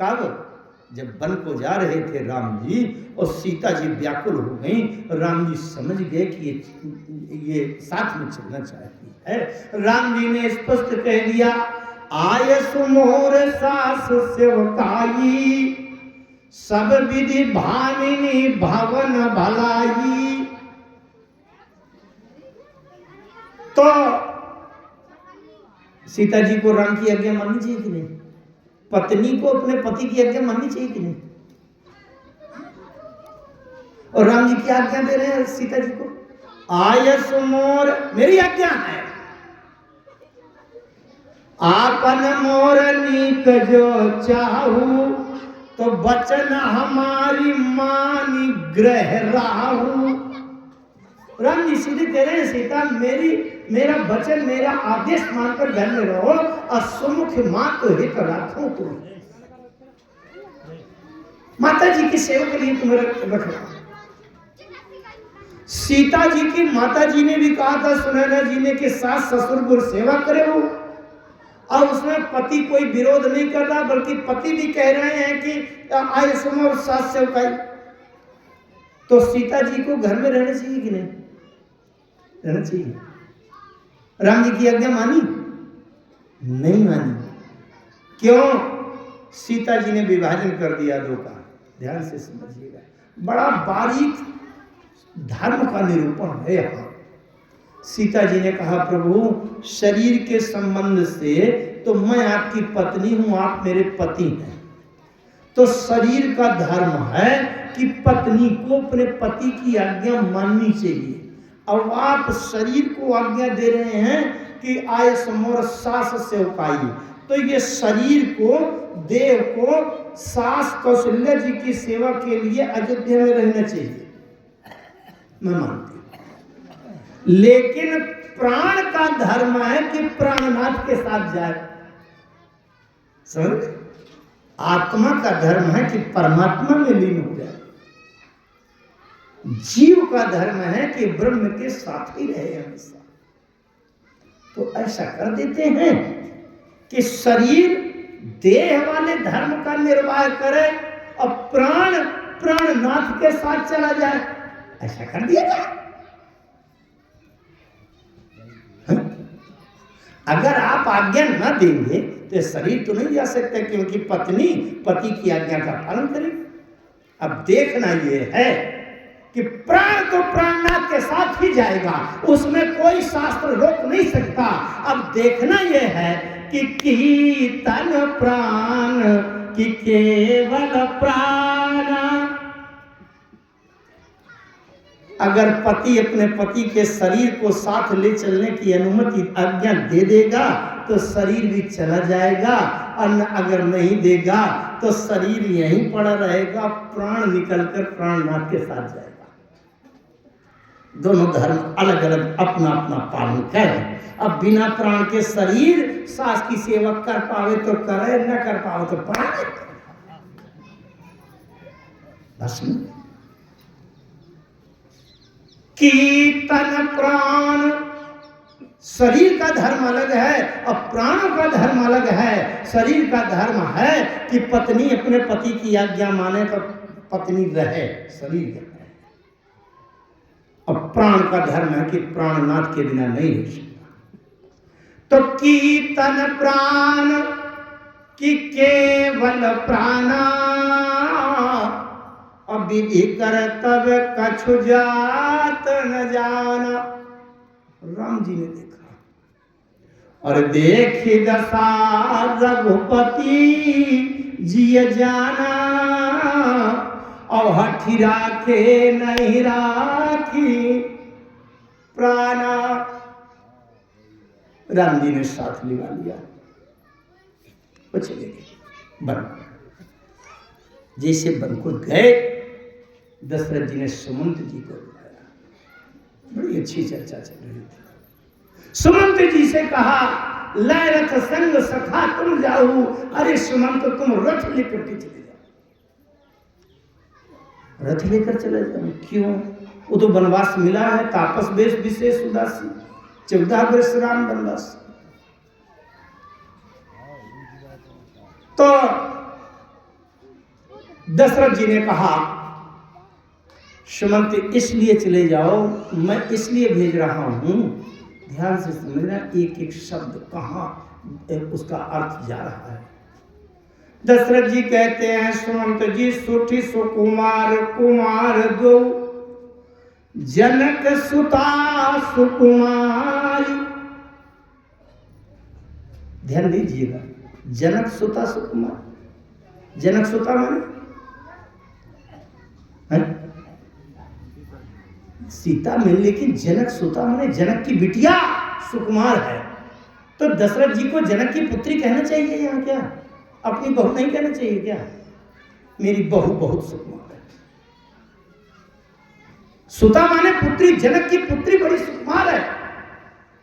[SPEAKER 1] कब? जब वन को जा रहे थे राम जी और सीता जी व्याकुल हो गई, राम जी समझ गए कि ये साथ में चलना चाहती है। राम जी ने स्पष्ट कह दिया आयस मोर सास सेवकाई, सब विधि भामिनी भवन भलाई। तो सीता जी को राम की आज्ञा माननी चाहिए कि नहीं? पत्नी को अपने पति की आज्ञा माननी चाहिए कि नहीं? और राम जी की आज्ञा दे रहे हैं सीता जी को, आयस मोर, मेरी आज्ञा है, आपन मोर नीक जो चाहू, तो बचन हमारी मानी ग्रह राहू। राम जी सीधे कह रहे हैं, सीता मेरा वचन, मेरा आदेश मानकर घर में रहो, और सुमुख मात हित राखो तुम। माता जी की सेवा के लिए तुम्हें रखना। सीता जी की माता जी ने भी कहा था सुनैना जी ने कि सास ससुर गुरु सेवा करे हो, और उसमें पति कोई विरोध नहीं कर रहा, बल्कि पति भी कह रहे हैं कि आय सुनो सास सेवकाई। तो सीता जी को घर में रहना चाहिए कि नहीं रहना चाहिए? राम जी की आज्ञा मानी? नहीं मानी। क्यों? सीता जी ने विभाजन कर दिया दो का। ध्यान से समझिएगा, बड़ा बारीक धर्म का निरूपण है यहाँ। सीता जी ने कहा, प्रभु शरीर के संबंध से तो मैं आपकी पत्नी हूं, आप मेरे पति हैं, तो शरीर का धर्म है कि पत्नी को अपने पति की आज्ञा माननी चाहिए। और आप शरीर को आज्ञा दे रहे हैं कि आय समोर सास सेवकाई, तो ये शरीर को, देव को सास कौशल्या जी की सेवा के लिए अयोध्या में रहना चाहिए, मैं मानती हूं। लेकिन प्राण का धर्म है कि प्राणनाथ के साथ जाए। समझ? आत्मा का धर्म है कि परमात्मा में लीन हो जाए। जीव का धर्म है कि ब्रह्म के साथ ही रहे हमेशा। तो ऐसा कर देते हैं कि शरीर देह वाले धर्म का निर्वाह करे और प्राण प्राणनाथ के साथ चला जाए, ऐसा कर दिया जाए। अगर आप आज्ञा न देंगे तो शरीर तो नहीं जा सकता, क्योंकि पत्नी पति की आज्ञा का पालन करेगी। अब देखना यह है कि प्राण तो प्राणनाथ के साथ ही जाएगा, उसमें कोई शास्त्र रोक नहीं सकता। अब देखना यह है कि कीर्तन प्राण की केवल प्राण। अगर पति अपने पति के शरीर को साथ ले चलने की अनुमति आज्ञा दे देगा तो शरीर भी चला जाएगा, और अगर नहीं देगा तो शरीर यहीं पड़ा रहेगा, प्राण निकलकर प्राणनाथ के साथ जाएगा। दोनों धर्म अलग अलग अपना अपना पालन करें। अब बिना प्राण के शरीर सास की सेवा कर पावे तो करे, न कर पावे तो पावे। बस कीर्तन प्राण, शरीर का धर्म अलग है और प्राणों का धर्म अलग है। शरीर का धर्म है कि पत्नी अपने पति की आज्ञा माने तो पत्नी रहे, शरीर रहे। और प्राण का धर्म है कि प्राणनाथ के बिना नहीं रह सकता। तो कीर्तन प्राण की केवल प्राणा, अब विधि कर तब कछु जात न जाना। राम जी ने देखा और देखी दशा रघुपति जिय जाना, और हठी राखे नहीं राखी प्राणा। राम जी ने साथ लिवा लिया, वो चले गए बन। जैसे बनकुल गए, दशरथ जी ने सुमंत जी को बुलाया। बड़ी अच्छी चर्चा चल रही थी। सुमंत जी से कहा, लै रथ संग सखा तुम जाऊ। अरे सुमंत, तुम रथ लेकर के चले जाओ। रथ लेकर चले जाओ? क्यों? वो तो वनवास मिला है, तापस वेश विशेष उदासी, 14 वर्ष राम वनवास। तो दशरथ जी ने कहा, सुमंत इसलिए चले जाओ, मैं इसलिए भेज रहा हूं, ध्यान से समझना, एक एक शब्द कहाँ उसका अर्थ जा रहा है। दशरथ जी कहते हैं, सुमंत जी सुठी सुकुमार कुमार दो, जनक सुता सुकुमारी, ध्यान दीजिएगा, जनक सुता सुकुमार। जनक सुता माने सीता में, लेकिन जनक सुता माने जनक की बिटिया सुकुमार है। तो दशरथ जी को जनक की पुत्री कहना चाहिए यहाँ क्या? अपनी बहू नहीं कहना चाहिए क्या? मेरी बहू बहुत सुकुमार है। सुता माने पुत्री, जनक की पुत्री बड़ी सुकुमार है।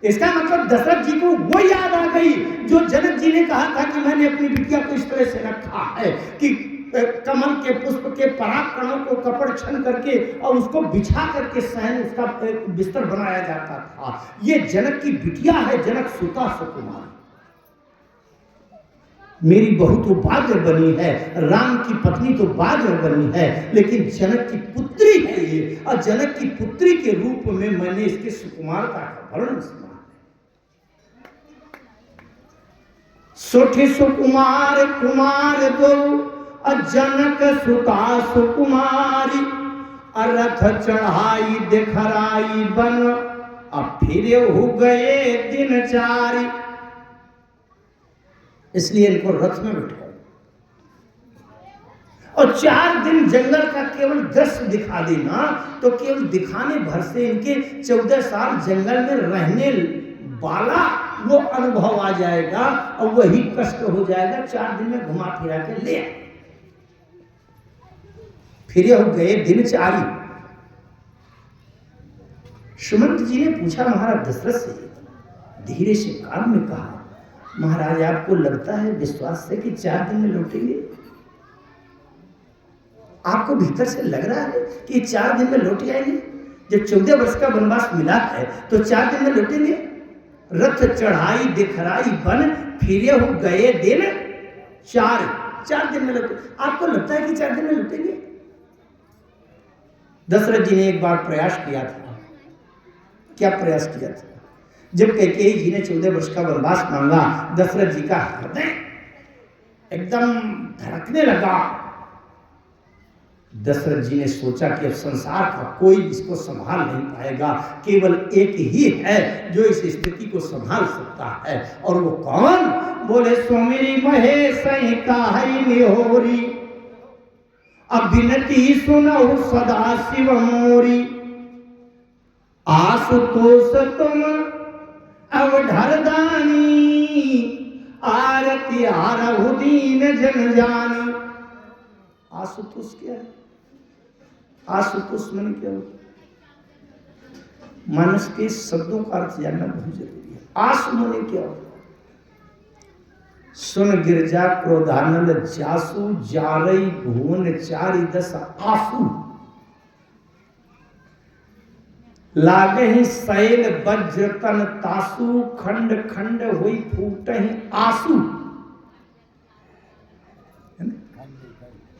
[SPEAKER 1] इसका मतलब दशरथ जी को वो याद आ गई जो जनक जी ने कहा था कि मैंने अपनी बिटिया को इस तरह से रखा है कि कमल के पुष्प के पराग कणों को कपड़ छन करके और उसको बिछा करके सहन उसका बिस्तर बनाया जाता था। ये जनक की बिटिया है, जनक सुता सुकुमार। मेरी बहू तो बाद में बनी है, राम की पत्नी तो बाद में बनी है, लेकिन जनक की पुत्री है ये, और जनक की पुत्री के रूप में मैंने इसके सुकुमारता का वर्णन सुना। सोठी सुकुमार कुमार दो जनक सुता सुकुमारी, रथ चढ़ाई दिखराई बन, अब फिर हो गए दिन चारी। इसलिए इनको रथ में बिठाओ और 4 दिन जंगल का केवल दृश्य दिखा देना, तो केवल दिखाने भर से इनके 14 साल जंगल में रहने वाला वो अनुभव आ जाएगा और वही कष्ट हो जाएगा। 4 दिन में घुमा फिरा के ले आए। फिर हो गए दिन चारी। सुमंत जी ने पूछा महाराज दशरथ से, धीरे से कान में कहा, महाराज आपको लगता है विश्वास से कि 4 दिन में लौटेंगे? आपको भीतर से लग रहा है कि 4 दिन में लौट जाएंगे? जब 14 वर्ष का वनवास मिला है तो 4 दिन में लौटेंगे? रथ चढ़ाई दिखराई बन, फिरे हो गए दिन 4 दिन में लौटे। आपको लगता है कि 4 दिन में लौटेंगे? दशरथ जी ने एक बार प्रयास किया था। क्या प्रयास किया था? जब कैकेयी जी ने 14 वर्ष का वनवास मांगा, दशरथ जी का हृदय एकदम धड़कने लगा। दशरथ जी ने सोचा कि अब संसार का कोई इसको संभाल नहीं पाएगा, केवल एक ही है जो इस स्थिति को संभाल सकता है। और वो कौन? बोले, सोमेरी महेश का है निहोरी, अब विनती सुनो सदा शिव मोरी, आशुतोष तुम अवधरदानी, आरती आरहु दीन जन जानी। आशुतोष क्या है? आशुतोष मन क्या होता है? मानस के शब्दों का अर्थ जानना बहुत जरूरी है। आशु मन क्या होता है? सुन गिरजा क्रोधानल जासु, जारई भुवन चारि दस आसु, लागहि शैल वज्र तन तासु, खंड खंड हुई फूटहि आसु।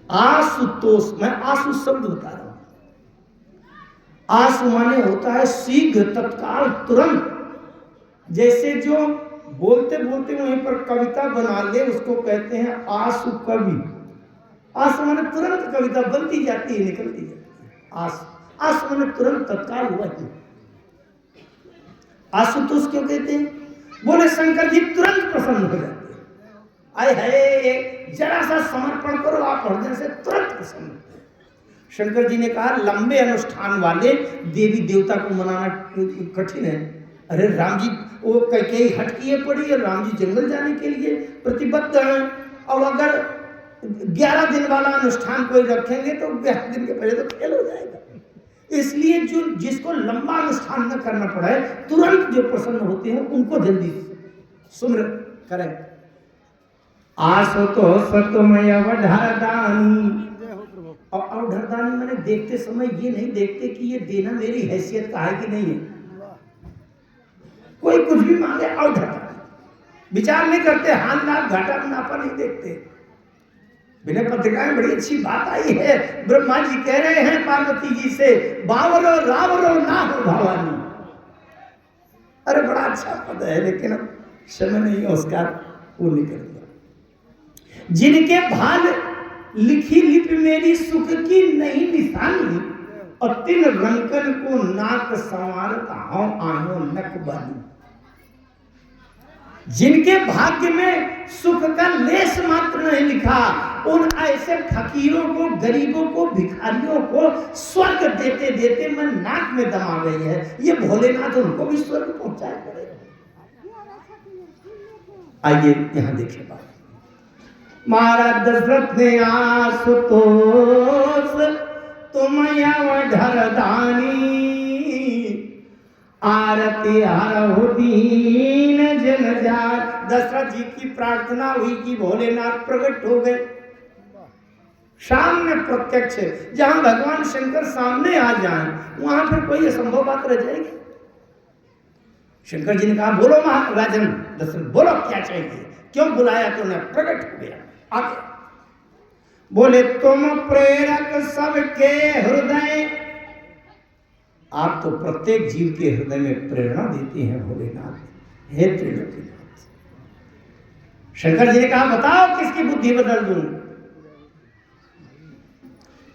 [SPEAKER 1] आशुतोष, मैं आशु शब्द बता रहा हूं। आशु माने होता है शीघ्र, तत्काल, तुरंत। जैसे जो बोलते बोलते वहीं पर कविता बना ले उसको कहते हैं आशु कवि। आशु माने तुरंत कविता बनती जाती है, निकलती जाती है। आशु, आशु माने तुरंत, तत्काल हुआ ही। आशुतोष क्यों कहते हैं? बोले शंकर जी तुरंत प्रसन्न हो जाते हैं। आए है, जरा सा समर्पण करो, आप हृदय से तुरंत प्रसन्न होते हैं। शंकर जी ने कहा लंबे अनुष्ठान वाले देवी देवता को मनाना कठिन है। अरे राम जी वो कैकेयी हट किए पड़ी है, राम जी जंगल जाने के लिए प्रतिबद्ध हैं, और अगर 11 दिन वाला अनुष्ठान कोई रखेंगे तो 11 दिन के पहले तो फेल हो जाएगा। इसलिए जो जिसको लंबा अनुष्ठान न करना पड़ा है, तुरंत जो प्रसन्न होते हैं उनको जल्दी सुमरन करें। आशुतोष तुमय अवधरदानी। और अवधरदानी मैंने देखते समय ये नहीं देखते कि ये देना मेरी हैसियत का है कि नहीं है। कोई कुछ भी मांगे अवधरदानी, विचार नहीं करते, हाथ लाभ घाटा मुनाफा नहीं देखते। विनय पत्रिका में बड़ी अच्छी बात आई है, ब्रह्मा जी कह रहे हैं पार्वती जी से, बावरो रावरो ना हो भवानी। अरे बड़ा अच्छा पद है, लेकिन अब समय नहीं है उसका, वो नहीं कर दिया। जिनके भाल लिखी लिपि मेरी सुख की नहीं निशानी, और 3 रंकन को नाक संवारता हूं आयो नक बानी। जिनके भाग्य में सुख का लेस मात्र नहीं लिखा, उन ऐसे फकीरों को, गरीबों को, भिखारियों को स्वर्ग देते देते मैं नाक में दम आ गई है। ये भोलेनाथ उनको भी स्वर्ग पहुंचाए पड़े। आइए यहां देखिए बात। महाराज दशरथ ने आशुतोष तुम अवधरदानी आरती हरहु दीन जन जाय। दशरथ जी की प्रार्थना हुई कि भोलेनाथ प्रकट हो गए सामने प्रत्यक्ष। जहां भगवान शंकर सामने आ जाएं वहां फिर कोई असंभव बात रह जाएगी। शंकर जी ने कहा बोलो महाराजन दशरथ, बोलो क्या चाहिए, क्यों बुलाया तूने? प्रकट हो गया आगे। बोले तुम प्रेरक सबके हृदय, आप तो प्रत्येक जीव के हृदय में प्रेरणा देते हैं भोलेनाथ, हे त्रिलोकीनाथ। शंकर जी ने कहा बताओ किसकी बुद्धि बदल दूं?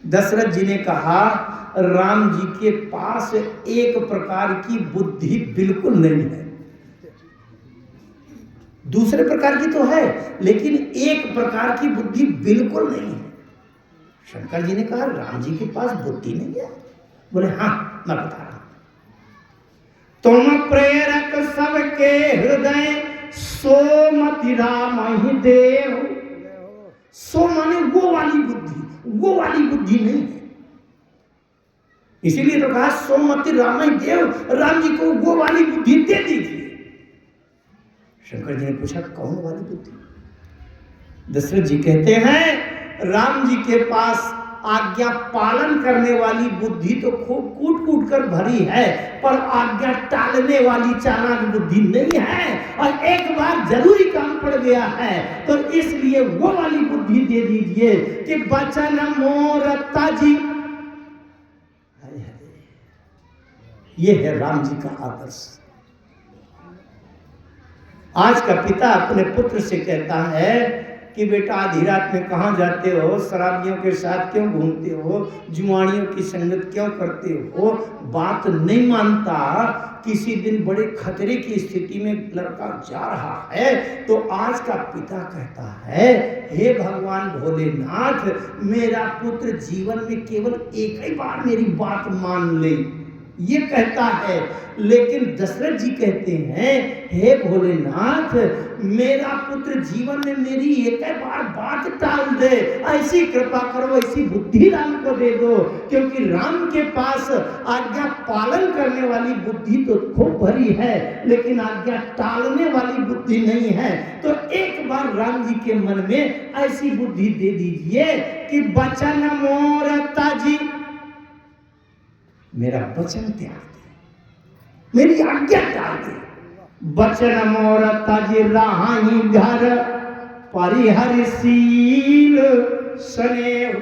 [SPEAKER 1] दशरथ जी ने कहा राम जी के पास एक प्रकार की बुद्धि बिल्कुल नहीं है, दूसरे प्रकार की तो है लेकिन एक प्रकार की बुद्धि बिल्कुल नहीं है। शंकर जी ने कहा राम जी के पास बुद्धि नहीं है? बोले हाँ मैं बता रहा हूं। तुम प्रेरक सबके हृदय सोमति राम ही देव। सो माने वो वाली बुद्धि, वो वाली बुद्धि नहीं है, इसीलिए तो कहा सोमति राम ही देव, राम जी को वो वाली बुद्धि दे दीजिए। शंकर जी ने पूछा कौन वाली बुद्धि? दशरथ जी कहते हैं राम जी के पास आज्ञा पालन करने वाली बुद्धि तो खूब कूट कूट कर भरी है, पर आज्ञा टालने वाली चालाक बुद्धि नहीं है, और एक बार जरूरी काम पड़ गया है तो इसलिए वो वाली बुद्धि दे दीजिए कि बचन मोर ताजी। ये है राम जी का आदर्श। आज का पिता अपने पुत्र से कहता है कि बेटा आधी रात में कहाँ जाते हो, शराबियों के साथ क्यों घूमते हो, जुआनियों की संगत क्यों करते हो? बात नहीं मानता। किसी दिन बड़े खतरे की स्थिति में लड़का जा रहा है तो आज का पिता कहता है हे भगवान भोलेनाथ, मेरा पुत्र जीवन में केवल एक ही बार मेरी बात मान ले, ये कहता है। लेकिन दशरथ जी कहते हैं हे भोलेनाथ, मेरा पुत्र जीवन में मेरी एक बार बात टाल दे, ऐसी कृपा करो, ऐसी बुद्धि राम को दे दो, क्योंकि राम के पास आज्ञा पालन करने वाली बुद्धि तो खूब भरी है लेकिन आज्ञा टालने वाली बुद्धि नहीं है। तो एक बार राम जी के मन में ऐसी बुद्धि दे दीजिए कि बचन मोर ताजी, मेरा वचन त्याग दे, मेरी आज्ञा टाल दे। बचन मोर ताजी राही घर परिहरशील स्नेह।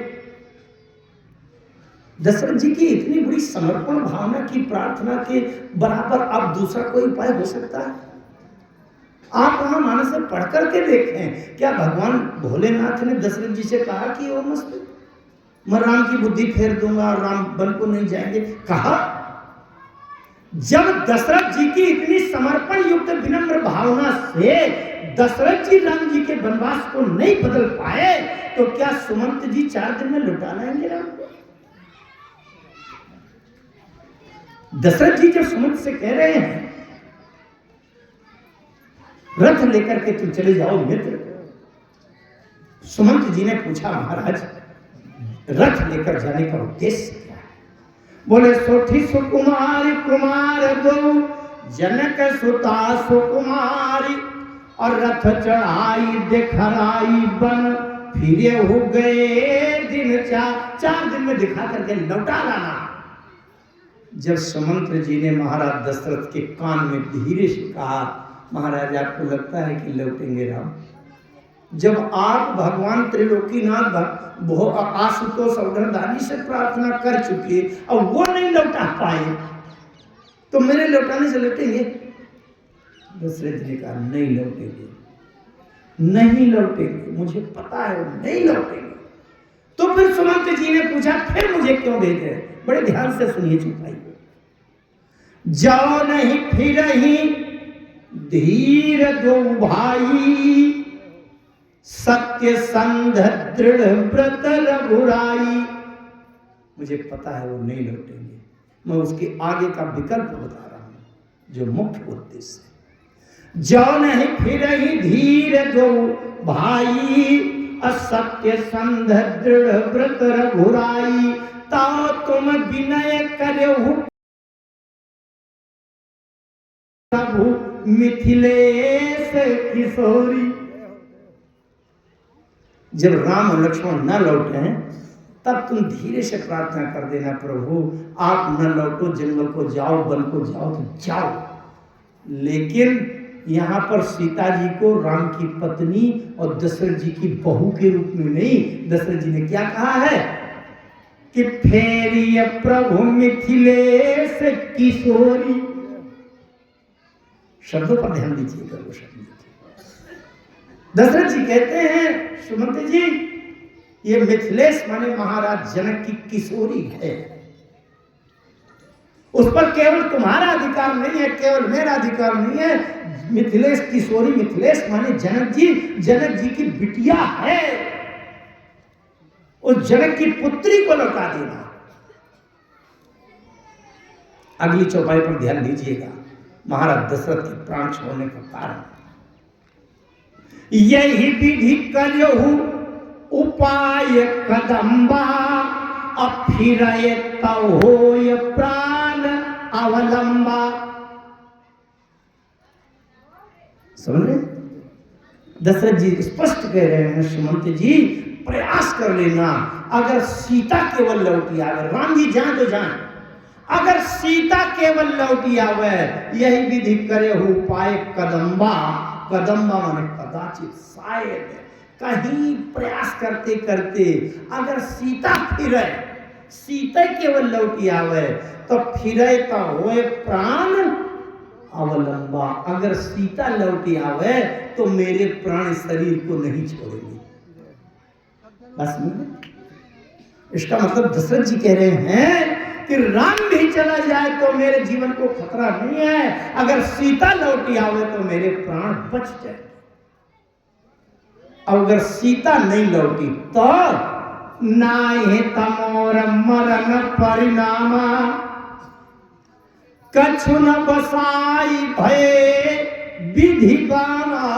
[SPEAKER 1] दशरथ जी की इतनी बड़ी समर्पण भावना की प्रार्थना के बराबर अब दूसरा कोई उपाय हो सकता है? आप वहां मानस में पढ़ करके देखें, क्या भगवान भोलेनाथ ने दशरथ जी से कहा कि ओ मस्त मैं राम की बुद्धि फेर दूंगा और राम वन को नहीं जाएंगे? कहा। जब दशरथ जी की इतनी समर्पण युक्त विनम्र भावना से दशरथ जी राम जी के वनवास को नहीं बदल पाए तो क्या सुमंत जी 4 दिन में लौटा लाएंगे राम को? दशरथ जी जब सुमंत से कह रहे हैं रथ लेकर के तुम चले जाओ मित्र, सुमंत जी ने पूछा महाराज रथ लेकर जाने का उद्देश्य क्या है? बोले सोठी सुकुमारी कुमार दो जनक सुता सुकुमारी, और रथ चढ़ाई दिखराई बन फिरे हो गए दिन 4 दिन में दिखा करके लौटा लाना। जब सुमंत्र जी ने महाराज दशरथ के कान में धीरे से कहा महाराज आपको लगता है कि लौटेंगे राम? जब आप भगवान त्रिलोकीनाथ आशुतोष अवधरदानी से प्रार्थना कर चुके और वो नहीं लौटा पाए तो मेरे लौटाने से लौटेंगे? दशरथ जी ने कहा नहीं लौटेंगे, नहीं लौटेंगे, मुझे पता है वो नहीं लौटेंगे। तो फिर सुमंत जी ने पूछा फिर मुझे क्यों भेजे? बड़े ध्यान से सुनिए चुपाई। जाओ नहीं फिर ही धीर दो भाई, सत्य संध दृढ़ व्रत रघुराई। मुझे पता है वो नहीं लौटेंगे, मैं उसके आगे का विकल्प बता रहा हूं जो मुख्य उद्देश्य है। जो नहीं फिर ही धीर दो भाई, असत्य संध दृढ़ व्रत रघुराई। ताओ तुम विनय करहु प्रभु मिथिलेश किशोरी। जब राम और लक्ष्मण न लौटे तब तुम धीरे से प्रार्थना कर देना, प्रभु आप न लौटो, जंगल को जाओ, वन को जाओ तो जाओ। लेकिन यहाँ पर सीता जी को राम की पत्नी और दशरथ जी की बहू के रूप में नहीं, दशरथ जी ने क्या कहा है कि फेरिय प्रभु मिथिलेश किशोरी। शब्दों पर ध्यान दीजिएगा, वो शब्द दशरथ जी कहते हैं सुमंत जी, ये मिथिलेश माने महाराज जनक की किशोरी है, उस पर केवल तुम्हारा अधिकार नहीं है, केवल मेरा अधिकार नहीं है। मिथिलेश किशोरी, मिथिलेश माने जनक जी की बिटिया है, उस जनक की पुत्री को लौटा देना। अगली चौपाई पर ध्यान दीजिएगा, महाराज दशरथ के प्राण छोड़ने का कारण, यही विधि करहु उपाय कदम्बा, अब फिरये तौ होय प्राण अवलंबा। समझ रहे? दशरथ जी स्पष्ट कह रहे हैं सुमंत जी, प्रयास कर लेना, अगर सीता केवल लौटी आवे, राम जी जाए तो जाए, अगर सीता केवल लौटी आवे, यही विधि करे हो उपाय कदम्बा। कदम्बा माने कदाचित, शायद, कहीं प्रयास करते करते अगर सीता फिरे, सीता केवल लौटी आवे तो फिरे तो होए प्राण अवलंबा। अगर सीता लौटी आवे तो मेरे प्राण शरीर को नहीं छोड़ेंगे। बस इसका मतलब दशरथ जी कह रहे हैं कि राम भी चला जाए तो मेरे जीवन को खतरा नहीं है, अगर सीता लौटी आवे तो मेरे प्राण बच जाए। अगर सीता नहीं लौटी तो नाहि तमोर मरण परिणामा, कछु न बसाई भय विधि बाना।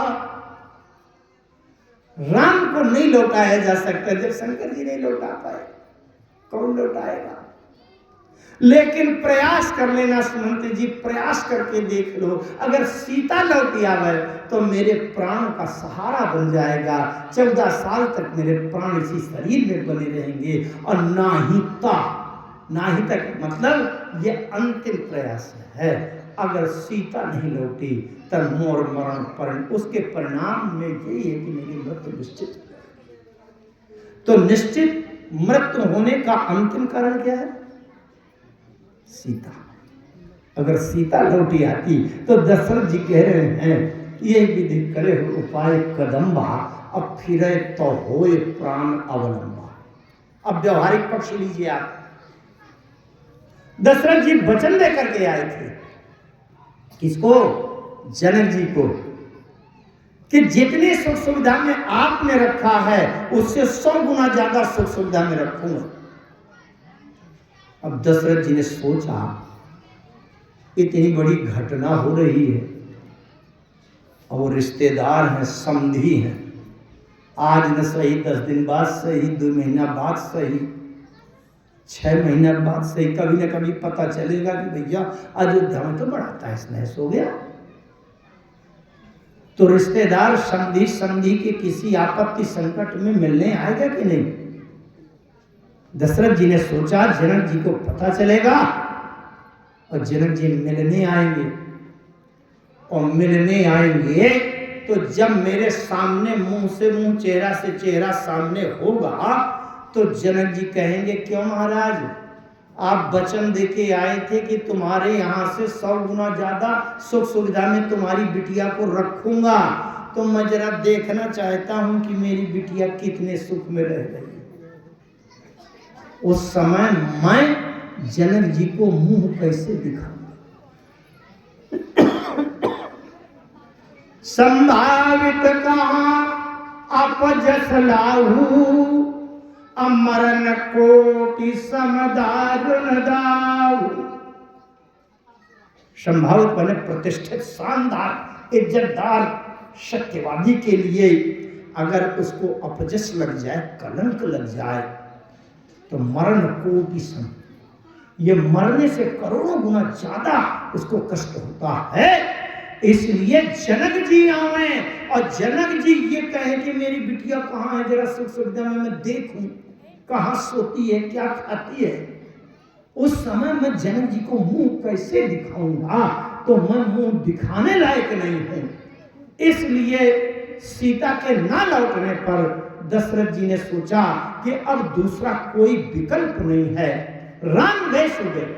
[SPEAKER 1] राम को नहीं लौटाया जा सकता, जब शंकर जी नहीं लौटा पाए कौन लौटाएगा? लेकिन प्रयास कर लेना सुमंत जी, प्रयास करके देख लो, अगर सीता लौटी आवे तो मेरे प्राण का सहारा बन जाएगा। 14 साल तक मेरे प्राण इसी शरीर में बने रहेंगे। और नाही तक मतलब ये अंतिम प्रयास है। अगर सीता नहीं लौटी तब मोर मरण परिण, उसके परिणाम में यही है कि मेरी मृत्यु निश्चित है। तो निश्चित मृत्यु होने का अंतिम कारण क्या है? सीता। अगर सीता लौटी आती तो दशरथ जी कह रहे हैं ये विधि करे उपाय कदम्बा, अब फिरे तो होए प्राण अवलंबा। अब व्यवहारिक पक्ष लीजिए आप। दशरथ जी वचन देकर के आए थे, किसको? जनक जी को, कि जितनी सुख सुविधा में आपने रखा है उससे 100 गुना ज्यादा सुख सुविधा में रखूंगा। अब दशरथ जी ने सोचा इतनी बड़ी घटना हो रही है और रिश्तेदार हैं, समधी हैं, आज न सही 10 दिन बाद सही, 2 महीना बाद सही, 6 महीना बाद सही, कभी न कभी पता चलेगा कि भैया अयोध्या में तो बड़ा तहस नहस हो गया। तो रिश्तेदार समधी के किसी आपत्ति संकट में मिलने आएगा कि नहीं? दशरथ जी ने सोचा जनक जी को पता चलेगा और जनक जी मिलने आएंगे, और मिलने आएंगे तो जब मेरे सामने मुंह से मुंह, चेहरा से चेहरा सामने होगा तो जनक जी कहेंगे क्यों महाराज, आप वचन देके आए थे कि तुम्हारे यहाँ से 100 गुना ज्यादा सुख सुविधा में तुम्हारी बिटिया को रखूंगा, तो मैं जरा देखना चाहता हूं कि मेरी बिटिया कितने सुख में रह रही है। उस समय मैं जनक जी को मुंह कैसे दिखाऊं? संभावित कहाँ अपजस लाहू, अमरन कोटि समदारुण दाऊ। संभावित बने प्रतिष्ठित, शानदार, इज्जतदार सत्यवादी के लिए अगर उसको अपजस लग जाए, कलंक लग जाए, तो मरण कोटि सम, ये मरने से करोड़ों गुना ज्यादा उसको कष्ट होता है। इसलिए जनक जी आवे और जनक जी ये कहे कि मेरी बिटिया कहाँ है, जरा सुख सुविधा में मैं देखूं, कहाँ सोती है, क्या खाती है। उस समय मैं जनक जी को मुंह कैसे दिखाऊंगा, तो मैं मुंह दिखाने लायक नहीं हूं। इसलिए सीता के ना लौटने पर दशरथ जी ने सोचा कि अब दूसरा कोई विकल्प नहीं है, राम वेश हो गए।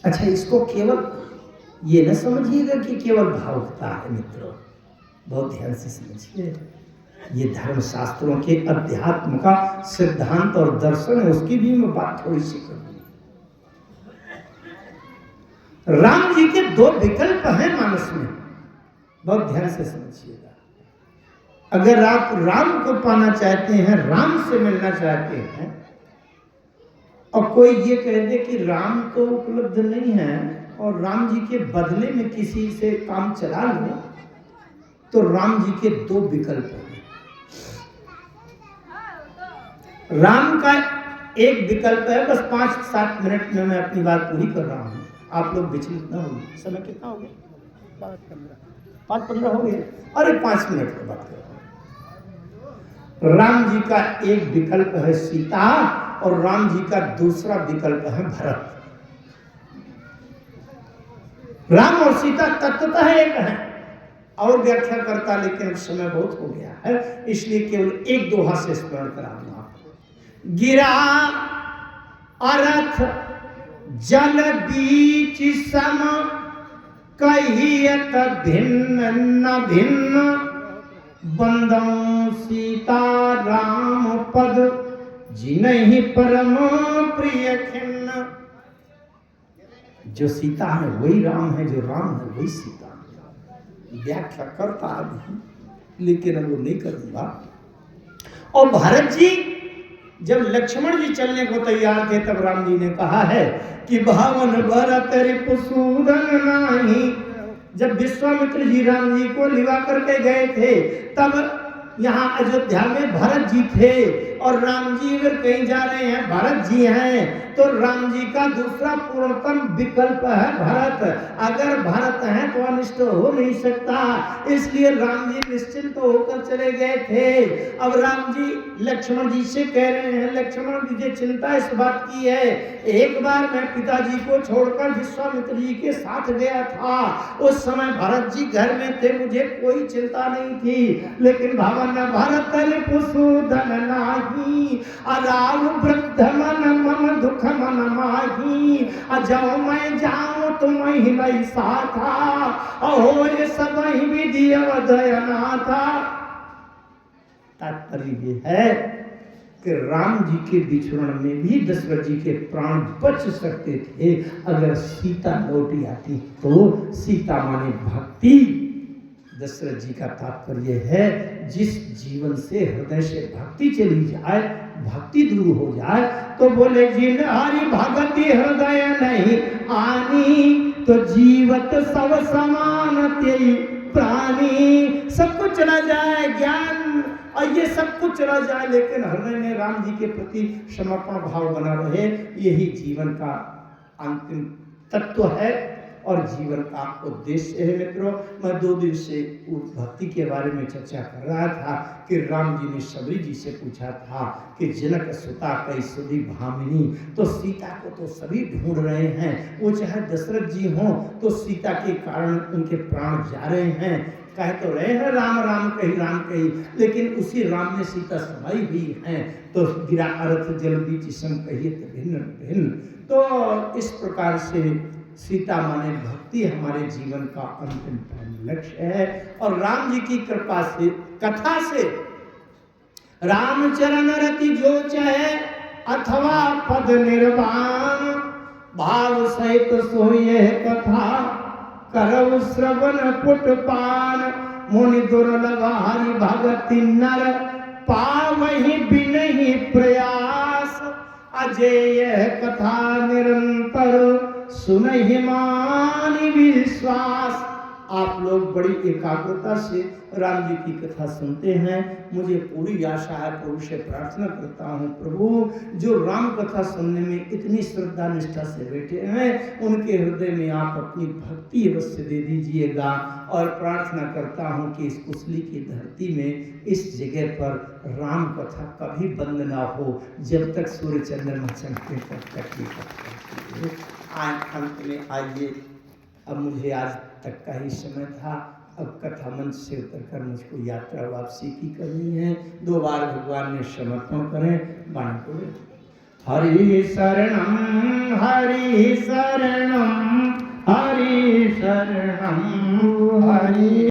[SPEAKER 1] अच्छा, इसको केवल ये न समझिएगा कि केवल भावुकता है मित्रों, बहुत ध्यान से समझिए। ये धर्म शास्त्रों के अध्यात्म का सिद्धांत और दर्शन है, उसकी भी मैं बात थोड़ी सी करूंगी। राम जी के दो विकल्प हैं मानस में, बहुत ध्यान से समझिएगा। अगर आप राम को पाना चाहते हैं, राम से मिलना चाहते हैं, और कोई ये कह दे कि राम तो उपलब्ध नहीं है और राम जी के बदले में किसी से काम चला लो, तो राम जी के दो विकल्प हैं। राम का एक विकल्प है, बस 5-7 मिनट में मैं अपनी बात पूरी कर रहा हूं, आप लोग विचलित न हो। समय कितना हो गया? 5:15 हो गए। अरे 5 मिनट की बात कर रहा हूं। राम जी का एक विकल्प है सीता, और राम जी का दूसरा विकल्प है भरत। राम और सीता तत्वतः एक है, और व्याख्या करता, लेकिन समय बहुत हो गया है, इसलिए केवल एक दोहा से स्मरण कराऊंगा। गिरा अरथ जल बीच सम, कहियत भिन्न न भिन्न, बंदौ सीता राम पद, जिनहि परम प्रिय खिन्न। जो सीता है वही राम है, जो राम है वही सीता है। व्याख्या करता अभी, लेकिन अब वो नहीं करूंगा। और भरत जी जब लक्ष्मण जी चलने को तैयार थे, तब राम जी ने कहा है कि भावन भरत रिपुसूदन नाही। जब विश्वामित्र जी राम जी को लिवा करके गए थे, तब यहाँ अयोध्या में भरत जी थे, और राम जी अगर कहीं जा रहे हैं, भरत जी हैं, तो राम जी का दूसरा पूर्णतम विकल्प है भरत। अगर भरत हैं तो अनिष्ट हो नहीं सकता, इसलिए राम जी निश्चिंत होकर चले गए थे। अब राम जी लक्ष्मण जी से कह रहे हैं, लक्ष्मण मुझे चिंता इस बात की है, एक बार मैं पिताजी को छोड़कर विश्वामित्र जी के साथ गया था, उस समय भरत जी घर में थे, मुझे कोई चिंता नहीं थी, लेकिन भवन भरत रिपुसूदन नाही, अराव वृद्ध मन मम दुख मन माही, अजो मैं जाऊं तुम ही नहीं साथा, अहो ये सब ही विधि अवधयना था। तात्पर्य ये है कि राम जी के बिछड़न में भी दशरथ जी के प्राण बच सकते थे, अगर सीता लौटी आती तो। सीता माने भक्ति। दशरथ जी का तात्पर्य है, जिस जीवन से हृदय से भक्ति चली जाए, भक्ति दूर हो जाए, तो बोले जिन हरि भगति हृदय नहीं आनी, तो जीवत सब समान तेई प्राणी। सब कुछ चला जाए, ज्ञान और ये सब कुछ चला जाए, लेकिन हृदय में राम जी के प्रति समर्पण भाव बना रहे, यही जीवन का अंतिम तत्व है और जीवन का उद्देश्य है। मित्रों, मैं 2 दिन से भक्ति के बारे में चर्चा कर रहा था कि राम जी ने सबरी जी से पूछा था कि जनक सुता कई सुधी भामिनी, तो सीता को तो सभी ढूंढ रहे हैं, वो चाहे दशरथ जी हों तो सीता के कारण उनके प्राण जा रहे हैं, कह तो रहे हैं राम राम कही, लेकिन उसी राम में सीता समाई हुई है। तो गिरा अर्थ जल बीच सम कहिए तो भिन्न भिन्न। तो इस प्रकार से सीता माने भक्ति हमारे जीवन का अंतिम लक्ष्य है, और राम जी की कृपा से, कथा से, रामचरण रति जो चाहे अथवा पद निर्वाण, भाव सहित सोये कथा करौ श्रवण पुटपान, मुनि दुर्लभ हरि भगति नर, पावहि बिनहि प्रयास, अजेय कथा निरंतर, सुनहि मानि विश्वास। आप लोग बड़ी एकाग्रता से राम जी की कथा सुनते हैं। मुझे पूरी आशा है, प्रभु से प्रार्थना करता हूँ, प्रभु जो राम कथा सुनने में इतनी श्रद्धा निष्ठा से बैठे हैं, उनके हृदय में आप अपनी भक्ति अवश्य दे दीजिएगा। और प्रार्थना करता हूँ कि इस कुसली की धरती में, इस जगह पर राम कथा कभी बंद ना हो, जब तक सूर्य चंद्रमा चमके तब तक ही कथा। आज अंत में आइए, अब मुझे आज तक का ही समय था, अब कथा मंच से उतरकर मुझको यात्रा वापसी की करनी है। 2 बार भगवान ने समर्पण करें, बाण को। हरि शरणम हरि शरणम हरि शरणम हरि